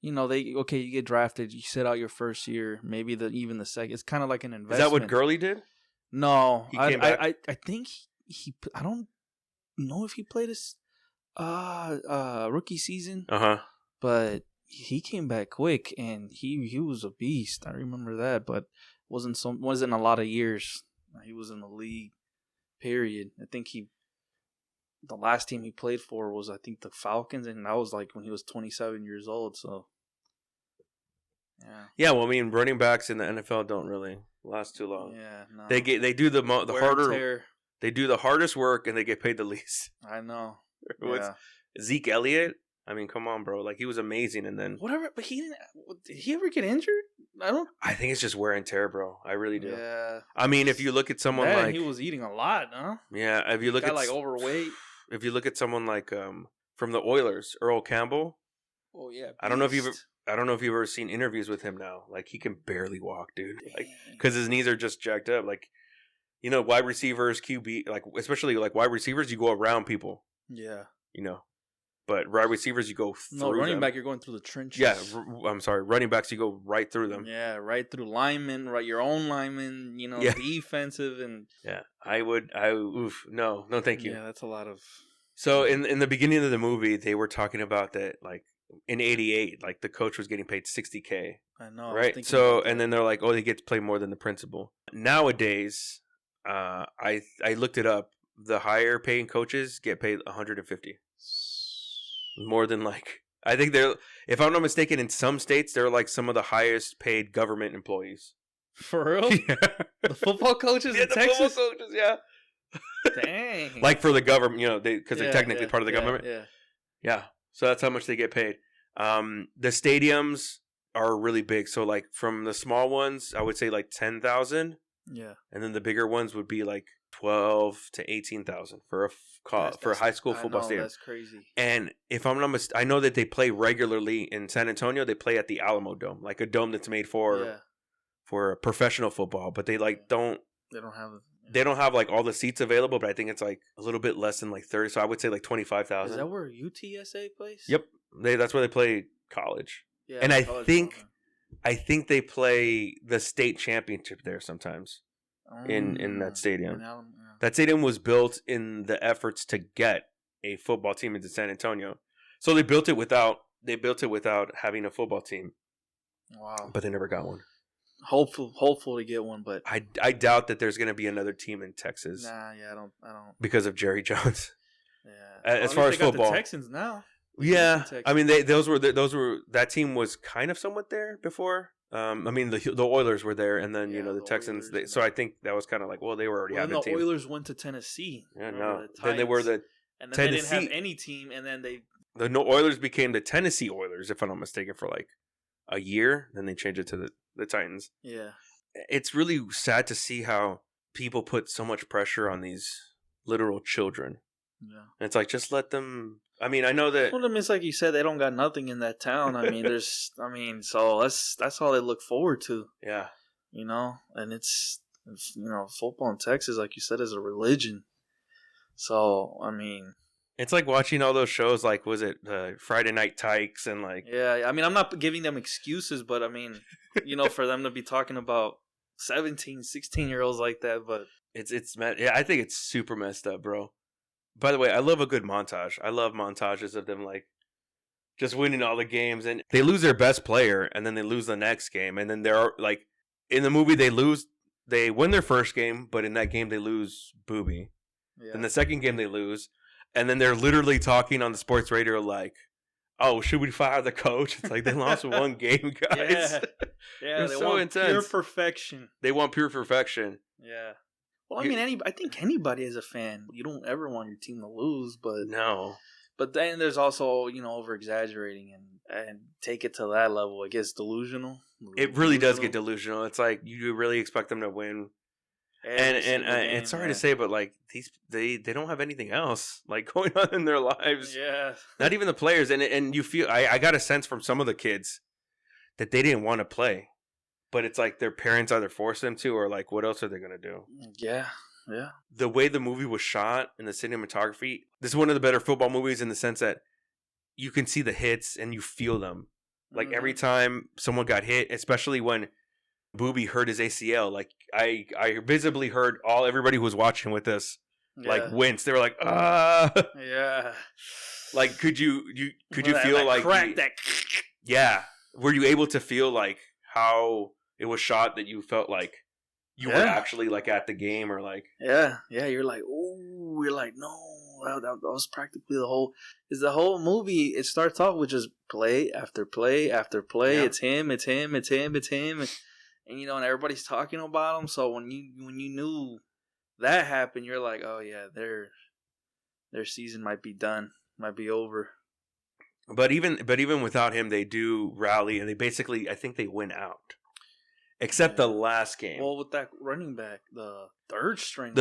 you get drafted, you sit out your first year, maybe even the second. It's kind of like an investment. Is that what Gurley did? No, he came back? I think he. I don't know if he played his rookie season. But he came back quick, and he was a beast. I remember that, but wasn't a lot of years. He was in the league. Period. I think the last team he played for was the Falcons, and that was like when he was 27 years old. So yeah. Well, I mean, running backs in the NFL don't really last too long. Yeah, no. They do the harder. They do the hardest work, and they get paid the least. I know. Yeah. Zeke Elliott. I mean, come on, bro. Like, he was amazing, and then whatever. But did he ever get injured? I think it's just wear and tear, bro. I really do. Yeah. I mean, if you look at someone like he was eating a lot, huh? Yeah. If you look at like overweight. If you look at someone like from the Oilers, Earl Campbell. Oh yeah. Beast. I don't know if you've ever seen interviews with him now. Like, he can barely walk, dude. Like, because his knees are just jacked up. Like, wide receivers, QB, like especially like wide receivers, you go around people. Yeah. But wide receivers, you go through. No, running them. back, you're going through the trenches. Yeah, I'm sorry. Running backs, you go right through them. Yeah, right through linemen, right, your own linemen. Defensive and. Yeah, no, thank you. Yeah, that's a lot of. So in the beginning of the movie, they were talking about that, like in '88, like the coach was getting paid $60K. I know, right? So and then they're like, oh, they get to play more than the principal. Nowadays, I looked it up. The higher paying coaches get paid $150. More than I think they're, if I'm not mistaken, in some states they're like some of the highest paid government employees. For real? Yeah. The football coaches in Texas? The football coaches, yeah. Dang. Like for the government, because they're technically part of the government. Yeah. Yeah. So that's how much they get paid. The stadiums are really big. So like from the small ones, I would say like 10,000. Yeah. And then the bigger ones would be like 12 to 18,000 for a high school football stadium. That's crazy. And if I'm not mistaken, I know that they play regularly in San Antonio. They play at the Alamo Dome, like a dome that's made for professional football. But they don't. They don't have. They don't have like all the seats available. But I think it's like a little bit less than like 30. So I would say like 25,000. Is that where UTSA plays? Yep, that's where they play college. Yeah, and I think they play the state championship there sometimes. In that stadium. That stadium was built in the efforts to get a football team into San Antonio. So they built it without having a football team. Wow. But they never got one. Hopeful to get one, but I doubt that there's going to be another team in Texas. Nah, yeah, I don't because of Jerry Jones. Yeah. As far as football. The Texans now. Yeah. I mean those were that team was kind of somewhat there before. I mean, the Oilers were there, and then the Texans. So I think that was kind of like, well, they were already having a team. The Oilers went to Tennessee. Yeah, no. Then they were the and then Tennessee. They didn't have any team, and then the Oilers became the Tennessee Oilers, if I'm not mistaken, for like a year. Then they changed it to the Titans. Yeah, it's really sad to see how people put so much pressure on these literal children. Yeah, and it's like, just let them. I mean, I know that. Well, I mean, it's like you said, they don't got nothing in that town. I mean, so that's all they look forward to. Yeah. And it's football in Texas, like you said, is a religion. So, I mean. It's like watching all those shows, like, was it Friday Night Tykes and like. Yeah, I mean, I'm not giving them excuses, but I mean, for them to be talking about 17, 16-year-olds like that, but. I think it's super messed up, bro. By the way, I love a good montage. I love montages of them like just winning all the games, and they lose their best player, and then they lose the next game, and then they're like in the movie they win their first game, but in that game they lose Booby. Yeah. In the second game they lose, and then they're literally talking on the sports radio like, "Oh, should we fire the coach?" It's like they lost one game, guys. Yeah, they want intense. Pure perfection. They want pure perfection. Yeah. Well, I mean, I think anybody as a fan, you don't ever want your team to lose, but no. But then there's also over exaggerating and take it to that level. It gets delusional. It really does get delusional. It's like you really expect them to win. And sorry to say, but like they don't have anything else like going on in their lives. Yeah, not even the players. And you feel I got a sense from some of the kids that they didn't want to play, but it's like their parents either forced them to, or like what else are they gonna do? Yeah. Yeah. The way the movie was shot and the cinematography, this is one of the better football movies in the sense that you can see the hits and you feel them. Like every time someone got hit, especially when Booby hurt his ACL, like I visibly heard everybody who was watching with us like wince. They were like, yeah. Like could you feel that like crack that? Yeah. Were you able to feel like how it was shot, that you felt like you were actually like at the game, or like you're like, oh, you're like, no, that was practically the whole movie. It starts off with just play after play after play. Yeah. It's him, and you know, and everybody's talking about him. So when you knew that happened, you're like, oh yeah, their season might be done, might be over. But even without him, they do rally, and they basically, I think they win out. Except the last game. Well, with that running back, the third string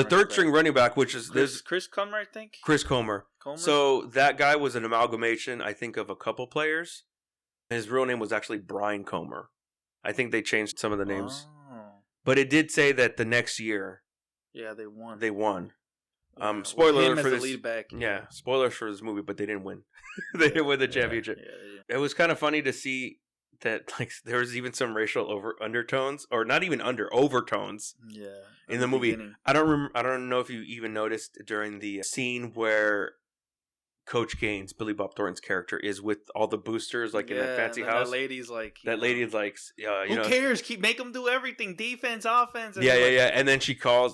running back, which is Chris Comer, I think. Chris Comer. So that guy was an amalgamation, I think, of a couple players. His real name was actually Brian Comer. I think they changed some of the names. Oh. But it did say that the next year, they won. Spoiler for this. Lead back. Yeah, spoilers for this movie, but they didn't win. They didn't win the championship. Yeah. It was kind of funny to see that like there was even some racial undertones, or not even overtones. Yeah, in the movie. Beginning. I don't know if you even noticed during the scene where Coach Gaines, Billy Bob Thornton's character, is with all the boosters, like in that fancy house. That lady's like, who cares? Make them do everything, defense, offense. And yeah. And then she calls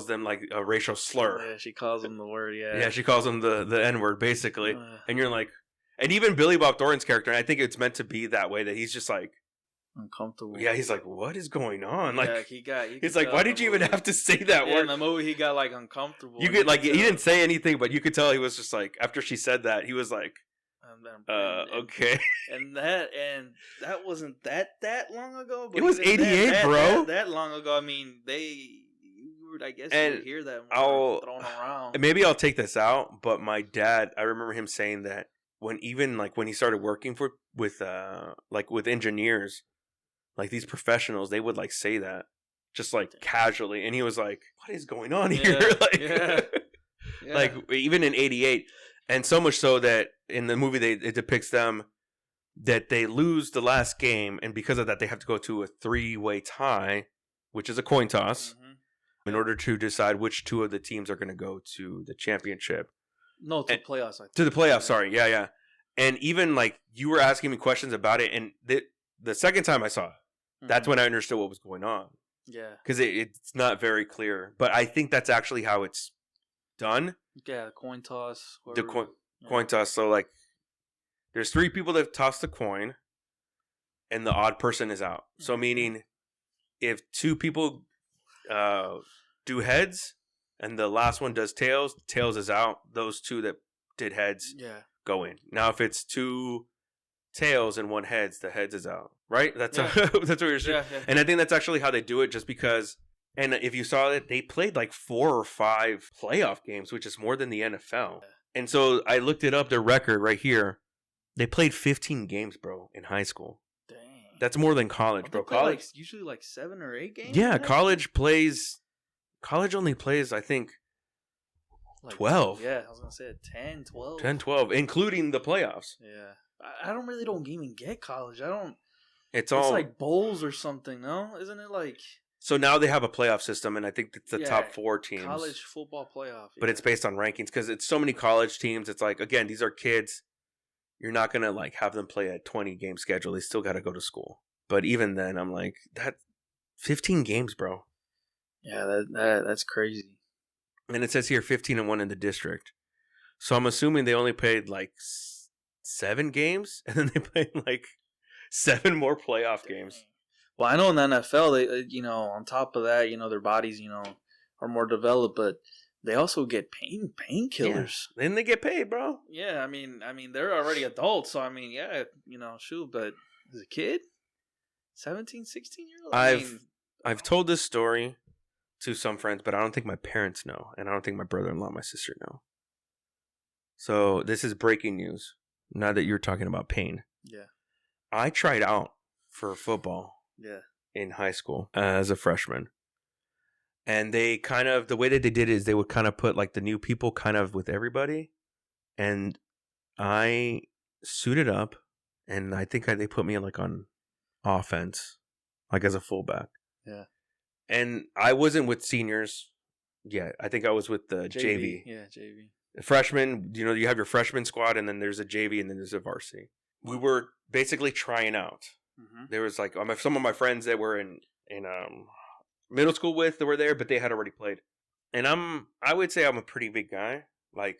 them like a racial slur. Yeah, she calls them the word. Yeah, she calls them the N word basically, and you're like. And even Billy Bob Thornton's character, and I think it's meant to be that way, that he's just like uncomfortable. Yeah, he's like, what is going on? Like, he's like, why did you even have to say that word? In the movie, he got like uncomfortable. You could like, he didn't say anything, but you could tell he was just like, after she said that, he was like, okay. And that wasn't that long ago. But it was 88, bro. That long ago. I mean, I guess you would hear that thrown around. Maybe I'll take this out, but my dad, I remember him saying that. When he started working with engineers, like these professionals, they would like say that just like casually, and he was like, "What is going on here?" Like even in '88, and so much so that in the movie it depicts them that they lose the last game, and because of that, they have to go to a 3-way tie, which is a coin toss, in order to decide which two of the teams are going to go to the championship. No, to the playoffs. To the playoffs, sorry. Yeah. And even, like, you were asking me questions about it, and the second time I saw it, that's when I understood what was going on. Yeah. Because it's not very clear. But I think that's actually how it's done. Yeah, coin toss. Coin toss. So, like, there's 3 people that toss the coin, and the odd person is out. So, meaning, if 2 people do heads, and the last one does tails is out. Those 2 that did heads go in. Now, if it's 2 tails and 1 heads, the heads is out. Right? That's that's what you're saying. Yeah. And I think that's actually how they do it, just because. And if you saw it, they played like 4 or 5 playoff games, which is more than the NFL. Yeah. And so I looked it up, their record right here. They played 15 games, bro, in high school. Dang. That's more than college, bro. College usually like 7 or 8 games. Yeah, college only plays, I think, like 12. Yeah, I was going to say 10, 12. 10, 12, including the playoffs. Yeah. I don't even get college. It's like bowls or something, no? Isn't it like... So now they have a playoff system, and I think it's the top 4 teams. College football playoff. But it's based on rankings, because it's so many college teams. It's like, again, these are kids. You're not going to like have them play a 20-game schedule. They still got to go to school. But even then, I'm like, that 15 games, bro. Yeah, that's crazy. And it says here 15-1 in the district. So I'm assuming they only played like 7 games, and then they played like 7 more playoff games. Well, I know in the NFL, they, on top of that, their bodies, are more developed, but they also get painkillers. Yeah. Then they get paid, bro. Yeah, I mean, they're already adults, so shoot, but as a kid, 17, 16-year-old. I've told this story to some friends, but I don't think my parents know, and I don't think my brother-in-law, my sister know. So this is breaking news. Now that you're talking about pain. Yeah. I tried out for football. Yeah. In high school as a freshman. And they kind of, the way that they did it is they would kind of put like the new people kind of with everybody. And I suited up, and I think they put me like on offense, like as a fullback. Yeah. And I wasn't with seniors yet. I think I was with the JV. Yeah, JV. Freshman, you have your freshman squad, and then there's a JV, and then there's a varsity. We were basically trying out. Mm-hmm. There was like some of my friends that were in middle school with that were there, but they had already played. And I would say I'm a pretty big guy, like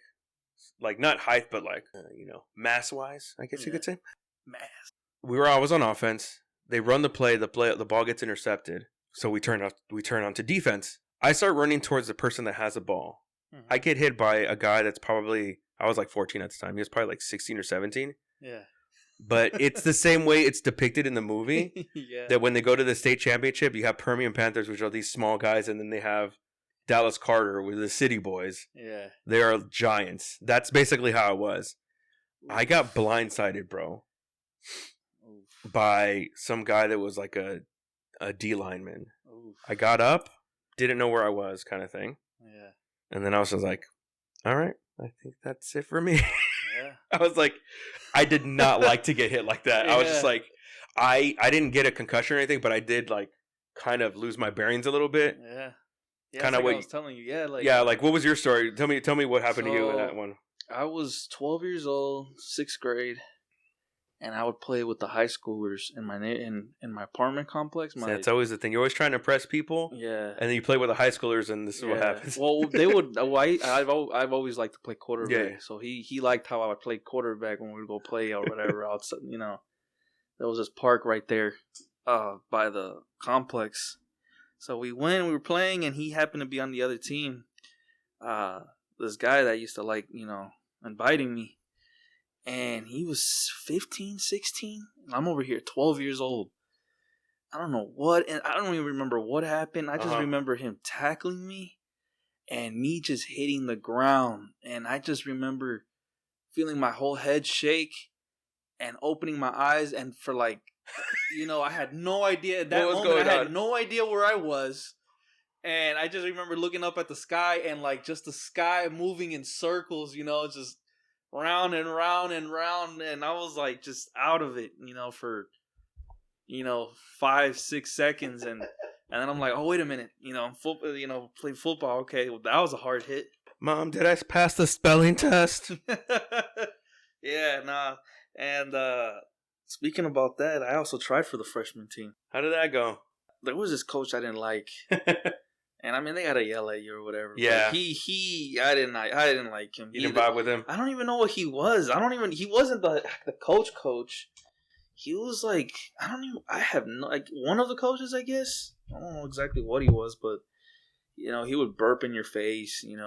not height, but like mass wise, I guess you could say. Mass. I was on offense. They run the play. The ball gets intercepted, so we turn on to defense. I start running towards the person that has the ball. Mm-hmm. I get hit by a guy that's probably, I was like 14 at the time. He was probably like 16 or 17. Yeah. But it's the same way it's depicted in the movie. Yeah. That when they go to the state championship, you have Permian Panthers, which are these small guys, and then they have Dallas Carter with the City Boys. Yeah. They are giants. That's basically how it was. I got blindsided, bro, by some guy that was like a D lineman. I got up, didn't know where I was, kind of thing. Yeah. And then I was just like, all right, I think that's it for me. Yeah. I was like, I did not like to get hit like that. Yeah. I was just like, I didn't get a concussion or anything, but I did like kind of lose my bearings a little bit. Yeah. Kind of what I was telling you. Yeah. Like what was your story? Tell me what happened to you in that one. I was 12 years old, 6th grade, and I would play with the high schoolers in my apartment complex. That's always the thing. You're always trying to impress people. Yeah. And then you play with the high schoolers, and this is what happens. Well, they would. I've always liked to play quarterback. Yeah. So he liked how I played quarterback when we would go play or whatever outside. There was this park right there, by the complex. So we were playing, and he happened to be on the other team. This guy that used to like, inviting me. And he was 15, 16. And I'm over here, 12 years old. I don't know what, and I don't even remember what happened. I just remember him tackling me and me just hitting the ground. And I just remember feeling my whole head shake and opening my eyes. And for like, I had no idea at that moment. I had no idea where I was. And I just remember looking up at the sky and like just the sky moving in circles, just round and round and round. And I was like just out of it, for, 5-6 seconds. And then I'm like, oh, wait a minute, play football. Okay, well, that was a hard hit. Mom, did I pass the spelling test? Yeah, nah. And speaking about that, I also tried for the freshman team. How did that go? There was this coach I didn't like. And I mean, they gotta yell at you or whatever. Yeah. But I didn't like him. You didn't vibe with him? I don't even know what he was. He wasn't the coach. He was like, I have no, like one of the coaches, I guess. I don't know exactly what he was, but, he would burp in your face, And,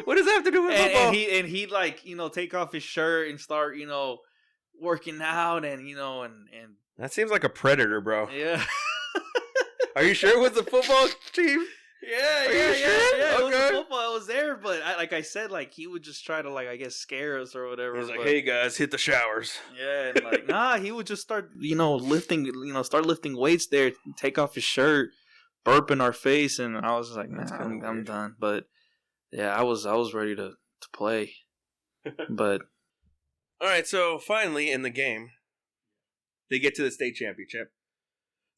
what does that have to do with football? And he'd like, take off his shirt and start, working out and, and. That seems like a predator, bro. Yeah. Are you sure it was the football team? Yeah. Okay. It was the football. I was there, but I said, like, he would just try to, like, I guess, scare us or whatever. He was like, hey, guys, hit the showers. Yeah, and like, nah, he would just start, start lifting weights there, take off his shirt, burp in our face, and I was just like, nah, I'm done. But, yeah, I was ready to play. But. All right, so finally in the game, they get to the state championship.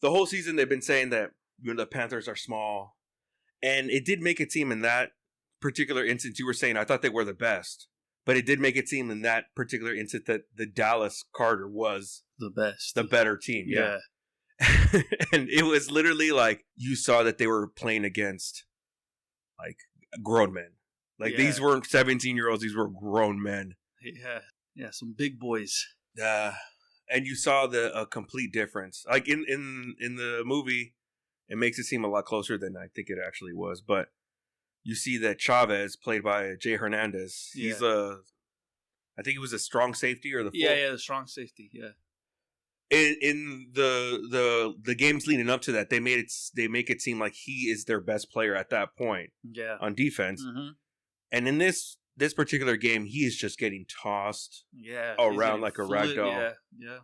The whole season they've been saying that the Panthers are small. And it did make it seem in that particular instance, you were saying, I thought they were the best. But it did make it seem in that particular instance that the Dallas Carter was the best. The better team. Yeah. And it was literally like you saw that they were playing against like grown men. Like these weren't 17-year-olds. These were grown men. Yeah. Yeah, some big boys. And you saw a complete difference. Like in the movie, it makes it seem a lot closer than I think it actually was. But you see that Chavez, played by Jay Hernandez, he's I think he was a strong safety or the the strong safety, yeah. in the games leading up to that, they make it seem like he is their best player at that point. Yeah. On defense, and in this particular game, he is just getting tossed. Yeah. Around like a rag doll. Yeah. Yeah.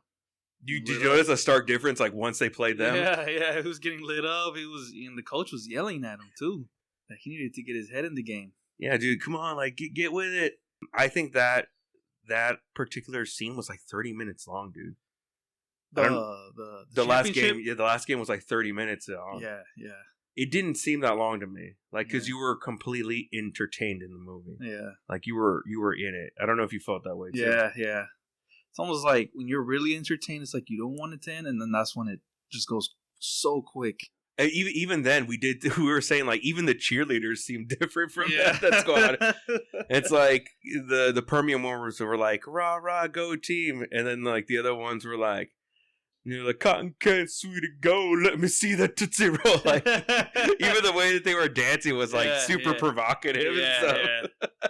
Did you notice a stark difference? Like once they played them. Yeah. He was getting lit up. And the coach was yelling at him too. Like he needed to get his head in the game. Yeah, dude, come on, like get with it. I think that particular scene was like 30 minutes long, dude. The last game, the last game was like 30 minutes long. Yeah. It didn't seem that long to me, like because you were completely entertained in the movie. Yeah, like you were in it. I don't know if you felt that way too. Yeah. It's almost like when you're really entertained, it's like you don't want it to end, and then that's when it just goes so quick. And even then, we were saying like even the cheerleaders seem different from that's going on. It's like the Permian ones were like rah rah go team, and then like the other ones were like, like cotton candy sweet to go. Let me see that Tootsie Roll. Like even the way that they were dancing was like super provocative and stuff.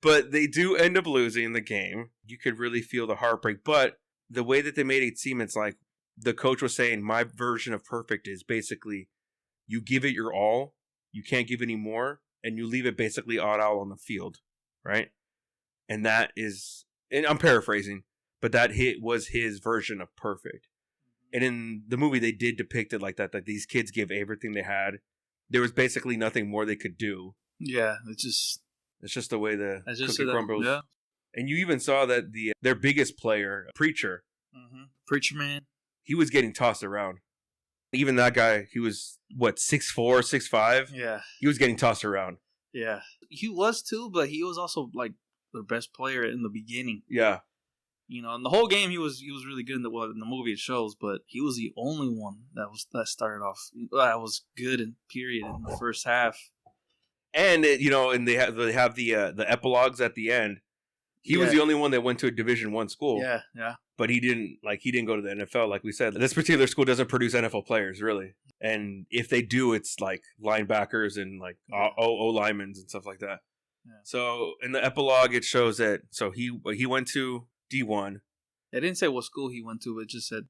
But they do end up losing the game. You could really feel the heartbreak. But the way that they made it seem, it's like the coach was saying, my version of perfect is basically you give it your all, you can't give any more, and you leave it basically all out on the field, right? And that is, and I'm paraphrasing, but that was his version of perfect. And in the movie, they did depict it like that these kids give everything they had. There was basically nothing more they could do. Yeah, it's just the way the cookie that, crumbles. Yeah. And you even saw that their biggest player, Preacher, Preacher Man, he was getting tossed around. Even that guy, he was, 6'4", 6'5"? Yeah. He was getting tossed around. Yeah. He was too, but he was also like their best player in the beginning. Yeah. In the whole game he was really good in the movie it shows, but he was the only one that started off that was good in the first half. And and they have the epilogues at the end. He was the only one that went to a Division I school. Yeah. But he didn't go to the NFL, like we said. This particular school doesn't produce NFL players, really. And if they do, it's like linebackers and like O linemen and stuff like that. Yeah. So in the epilogue, it shows that he went to D1. It didn't say what school he went to. It just said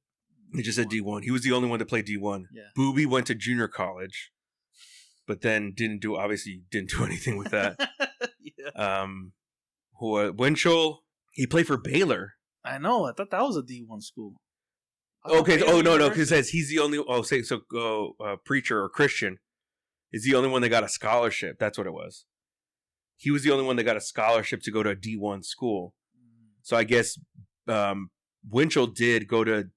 D1. He was the only one to play D1. Yeah. Booby went to junior college, but then didn't do anything with that. Yeah. Winchell, he played for Baylor. I know. I thought that was a D1 school. Okay. Oh no, because it says he's the only. Preacher or Christian is the only one that got a scholarship. That's what it was. He was the only one that got a scholarship to go to a D1 school. So I guess Winchell did go to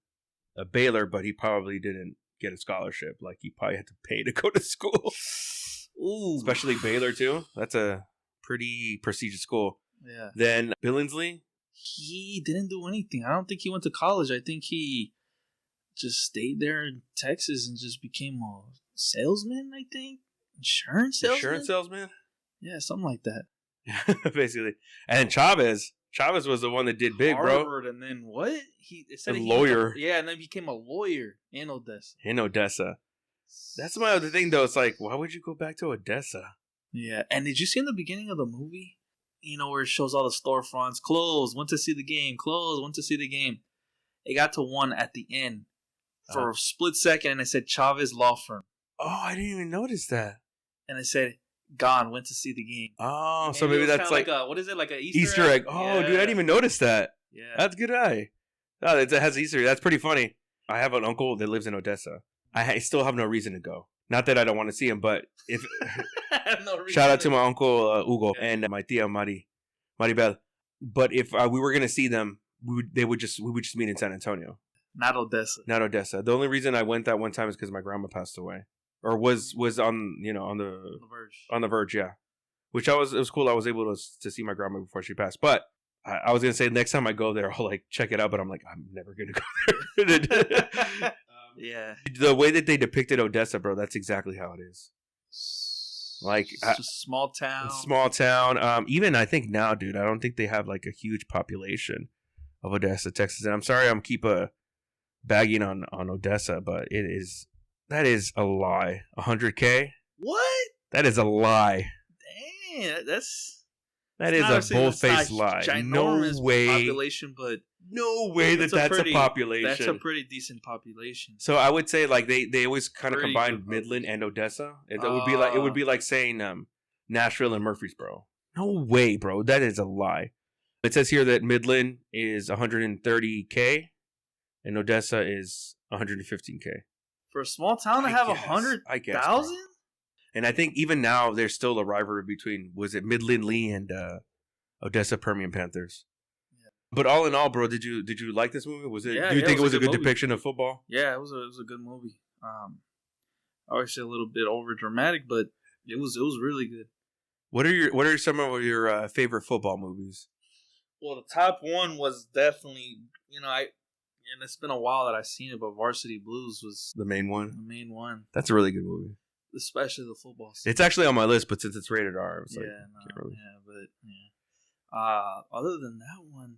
a Baylor, but he probably didn't get a scholarship. Like he probably had to pay to go to school. Ooh. Especially Baylor too. That's a pretty prestigious school. Yeah. Then Billingsley. He didn't do anything. I don't think he went to college. I think he just stayed there in Texas and just became a salesman, I think. Insurance salesman? Yeah, something like that. Basically. And Chavez was the one that did big, Harvard, bro. And then what? A lawyer. And then became a lawyer in Odessa. That's my other thing, though. It's like, why would you go back to Odessa? Yeah. And did you see in the beginning of the movie? Where it shows all the storefronts, closed, went to see the game, closed, went to see the game. It got to one at the end for a split second, and it said Chavez Law Firm. Oh, I didn't even notice that. And it said, gone, went to see the game. Oh, so maybe that's like what is it, like an Easter egg? Oh, yeah. Dude, I didn't even notice that. Yeah. That's a good eye. Oh, it has Easter egg. That's pretty funny. I have an uncle that lives in Odessa. I still have no reason to go. Not that I don't want to see him, but if... Shout out to my uncle Hugo and my tia Maribel. But if we were gonna see them, we would just meet in San Antonio, not Odessa. The only reason I went that one time is because my grandma passed away, or was on on the verge, yeah. Which it was cool. I was able to see my grandma before she passed. But I was gonna say next time I go there, I'll like check it out. But I'm like, I'm never gonna go there. Yeah. The way that they depicted Odessa, bro, that's exactly how it is. Like it's a small town. Even I think now, dude, I don't think they have like a huge population of Odessa, Texas. And I'm sorry, I'm bagging on Odessa, but that is a lie. 100K? What? That is a lie. Dang, that's That is a bold-faced lie. No way. Population, but no way that's a population. That's a pretty decent population. So I would say like they always kind of combine Midland and Odessa. It would be like saying Nashville and Murfreesboro. No way, bro. That is a lie. It says here that Midland is 130K and Odessa is 115K. For a small town to have 100,000? And I think even now there's still a rivalry between, was it Midland Lee and Odessa Permian Panthers? Yeah. But all in all, bro, did you like this movie? Was it? Do you think it was a good depiction of football? Yeah, it was a good movie. Obviously a little bit over dramatic, but it was really good. What are some of your favorite football movies? Well, the top one was definitely, and it's been a while that I've seen it, but Varsity Blues was the main one. The main one. That's a really good movie. Especially the football scene. It's actually on my list, but since it's rated R, I was other than that one,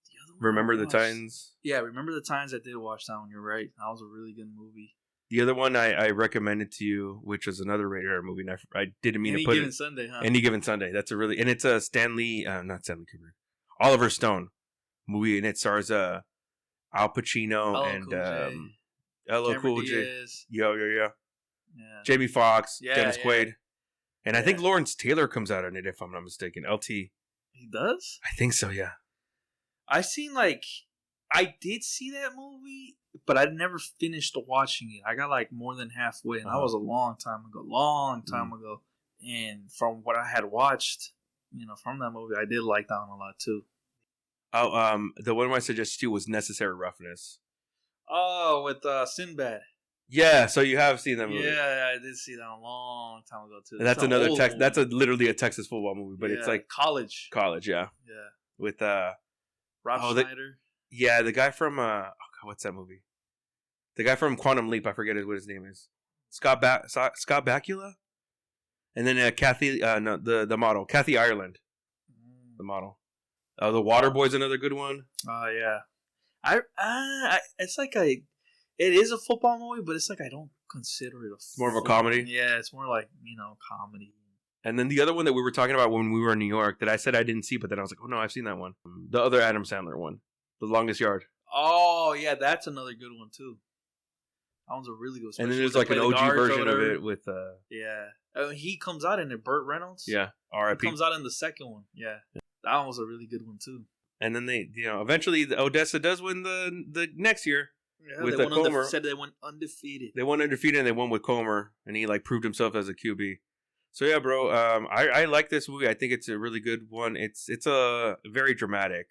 the other one. Remember the Titans? Yeah, Remember the Titans. I did watch that one. You're right. That was a really good movie. The other one I recommended to you, which was another rated R movie, and I didn't mean to put it. Any Given Sunday, huh? Any Given Sunday. That's and it's a not Stanley Kubrick, Oliver Stone movie, and it stars Al Pacino and LL Cool J. Yeah. Jamie Foxx, Dennis Quaid. And I think Lawrence Taylor comes out in it, if I'm not mistaken. LT. He does? I think so, yeah. I did see that movie, but I never finished watching it. I got more than halfway, and that was a long time ago. And from what I had watched, from that movie, I did like that one a lot too. Oh, the one I suggested to you was Necessary Roughness. Oh, with Sinbad. Yeah, so you have seen that movie. Yeah, I did see that a long time ago too. And that's another Texas. That's literally a Texas football movie, but it's like college. College, yeah. Yeah. With Rob Schneider. The guy from what's that movie? The guy from Quantum Leap. I forget what his name is. Scott Bakula. And then Kathy. The model, Kathy Ireland. The model. The Waterboy's another good one. Oh yeah. It's like it is a football movie, but it's like I don't consider it more of a comedy. Yeah, it's more like comedy. And then the other one that we were talking about when we were in New York that I said I didn't see, but then I was like, oh no, I've seen that one. The other Adam Sandler one, The Longest Yard. Oh yeah, that's another good one too. That one's a really good one. And then there's like an OG version of it with he comes out in it. Burt Reynolds. Yeah, R.I.P. He comes out in the second one. Yeah, that one was a really good one too. And then they, eventually the Odessa does win the next year. Yeah, with Comer. Said they went undefeated. They went undefeated and they won with Comer, and he proved himself as a QB. So yeah, bro, I like this movie. I think it's a really good one. It's a very dramatic,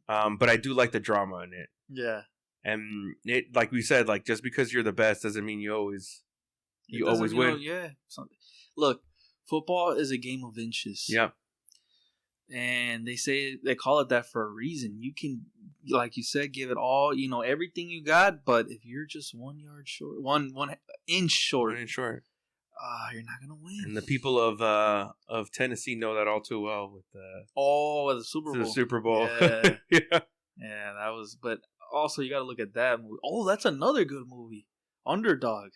but I do like the drama in it. Yeah, and it, like we said, just because you're the best doesn't mean you always win. Yeah, look, football is a game of inches. Yeah. And they call it that for a reason. You can, like you said, give it all, everything you got. But if you're just 1 yard short, one inch short, you're not gonna win. And the people of Tennessee know that all too well with the Super Bowl. The Super Bowl. Yeah. Yeah. Yeah, that was. But also, you got to look at that movie. Oh, that's another good movie. Underdog.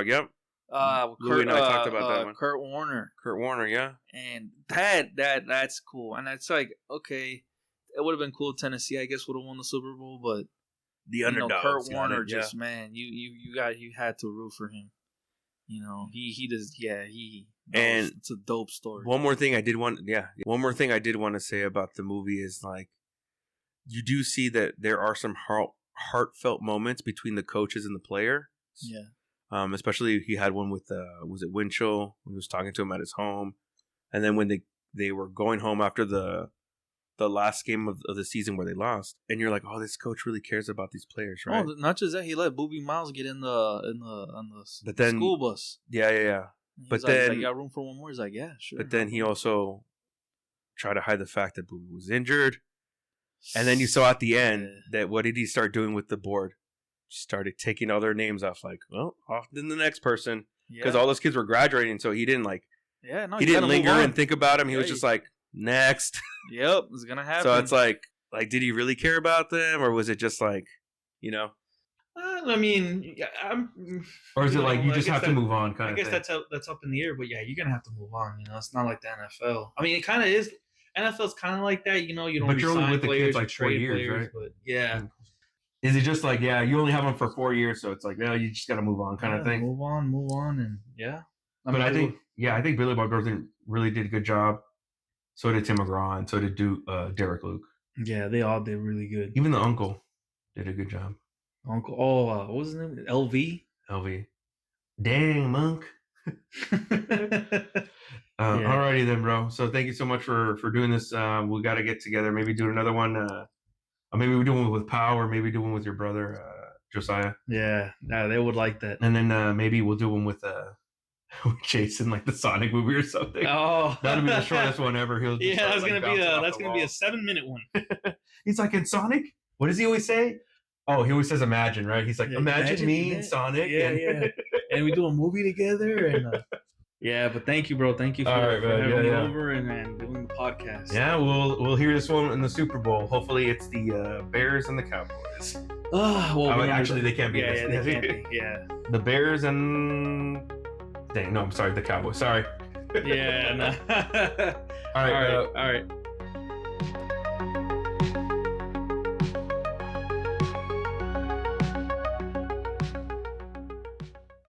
Yep. Louis and I talked about that one. Kurt Warner, yeah. And that's cool. And it's like, okay, it would have been cool if Tennessee, I guess, would have won the Super Bowl, but the underdog. Kurt Warner man, you had to root for him. He does, and it's a dope story. One more thing I did want to say about the movie is you do see that there are some heartfelt moments between the coaches and the player. Yeah. Especially he had one with was it Winchell when he was talking to him at his home, and then when they were going home after the last game of the season where they lost, and you're like, oh, this coach really cares about these players, right? Oh, not just that, he let Boobie Miles get on the school bus. Yeah. But then you got room for one more. He's like, yeah, sure. But then he also tried to hide the fact that Boobie was injured, and then you saw at the end that what did he start doing with the board? Started taking all their names off, off to the next person, because all those kids were graduating, so he didn't he didn't linger and think about him. He was just next. Yep, it's gonna happen. So it's did he really care about them, or was it just I mean, yeah, Or is it like you I just guess have to move on? I guess that's up in the air, but yeah, you're gonna have to move on. It's not like the NFL. I mean, it kind of is. NFL's kind of like that. You don't But you're only resign with the players, kids you like 4 trade years, players, right? but yeah. Is it just like, yeah, you only have them for 4 years, so it's like, well, you just got to move on kind of thing? Move on, and yeah. But I think Billy Bob Thornton really did a good job. So did Tim McGraw, and so did Derek Luke. Yeah, they all did really good. Even the uncle did a good job. Uncle, what was his name? LV. Dang, Monk. Alrighty then, bro. So thank you so much for doing this. We got to get together. Maybe do another one. Or maybe we do one with Pau, or maybe do one with your brother Josiah. Yeah, they would like that. And then maybe we'll do one with Jason, like the Sonic movie or something. Oh, that'll be the shortest one ever. That's gonna be a 7-minute one. He's like, in Sonic, what does he always say? Oh, he always says imagine, right? He's like, imagine me and Sonic. Yeah. And we do a movie together. And yeah, but thank you, bro. Thank you for having me over and doing the podcast. Yeah, we'll hear this one in the Super Bowl. Hopefully it's the Bears and the Cowboys. Actually, they can't be. Yeah, they can't be. Yeah. The Bears and... Dang, no, I'm sorry, the Cowboys. Sorry. Yeah. No. All right. All right.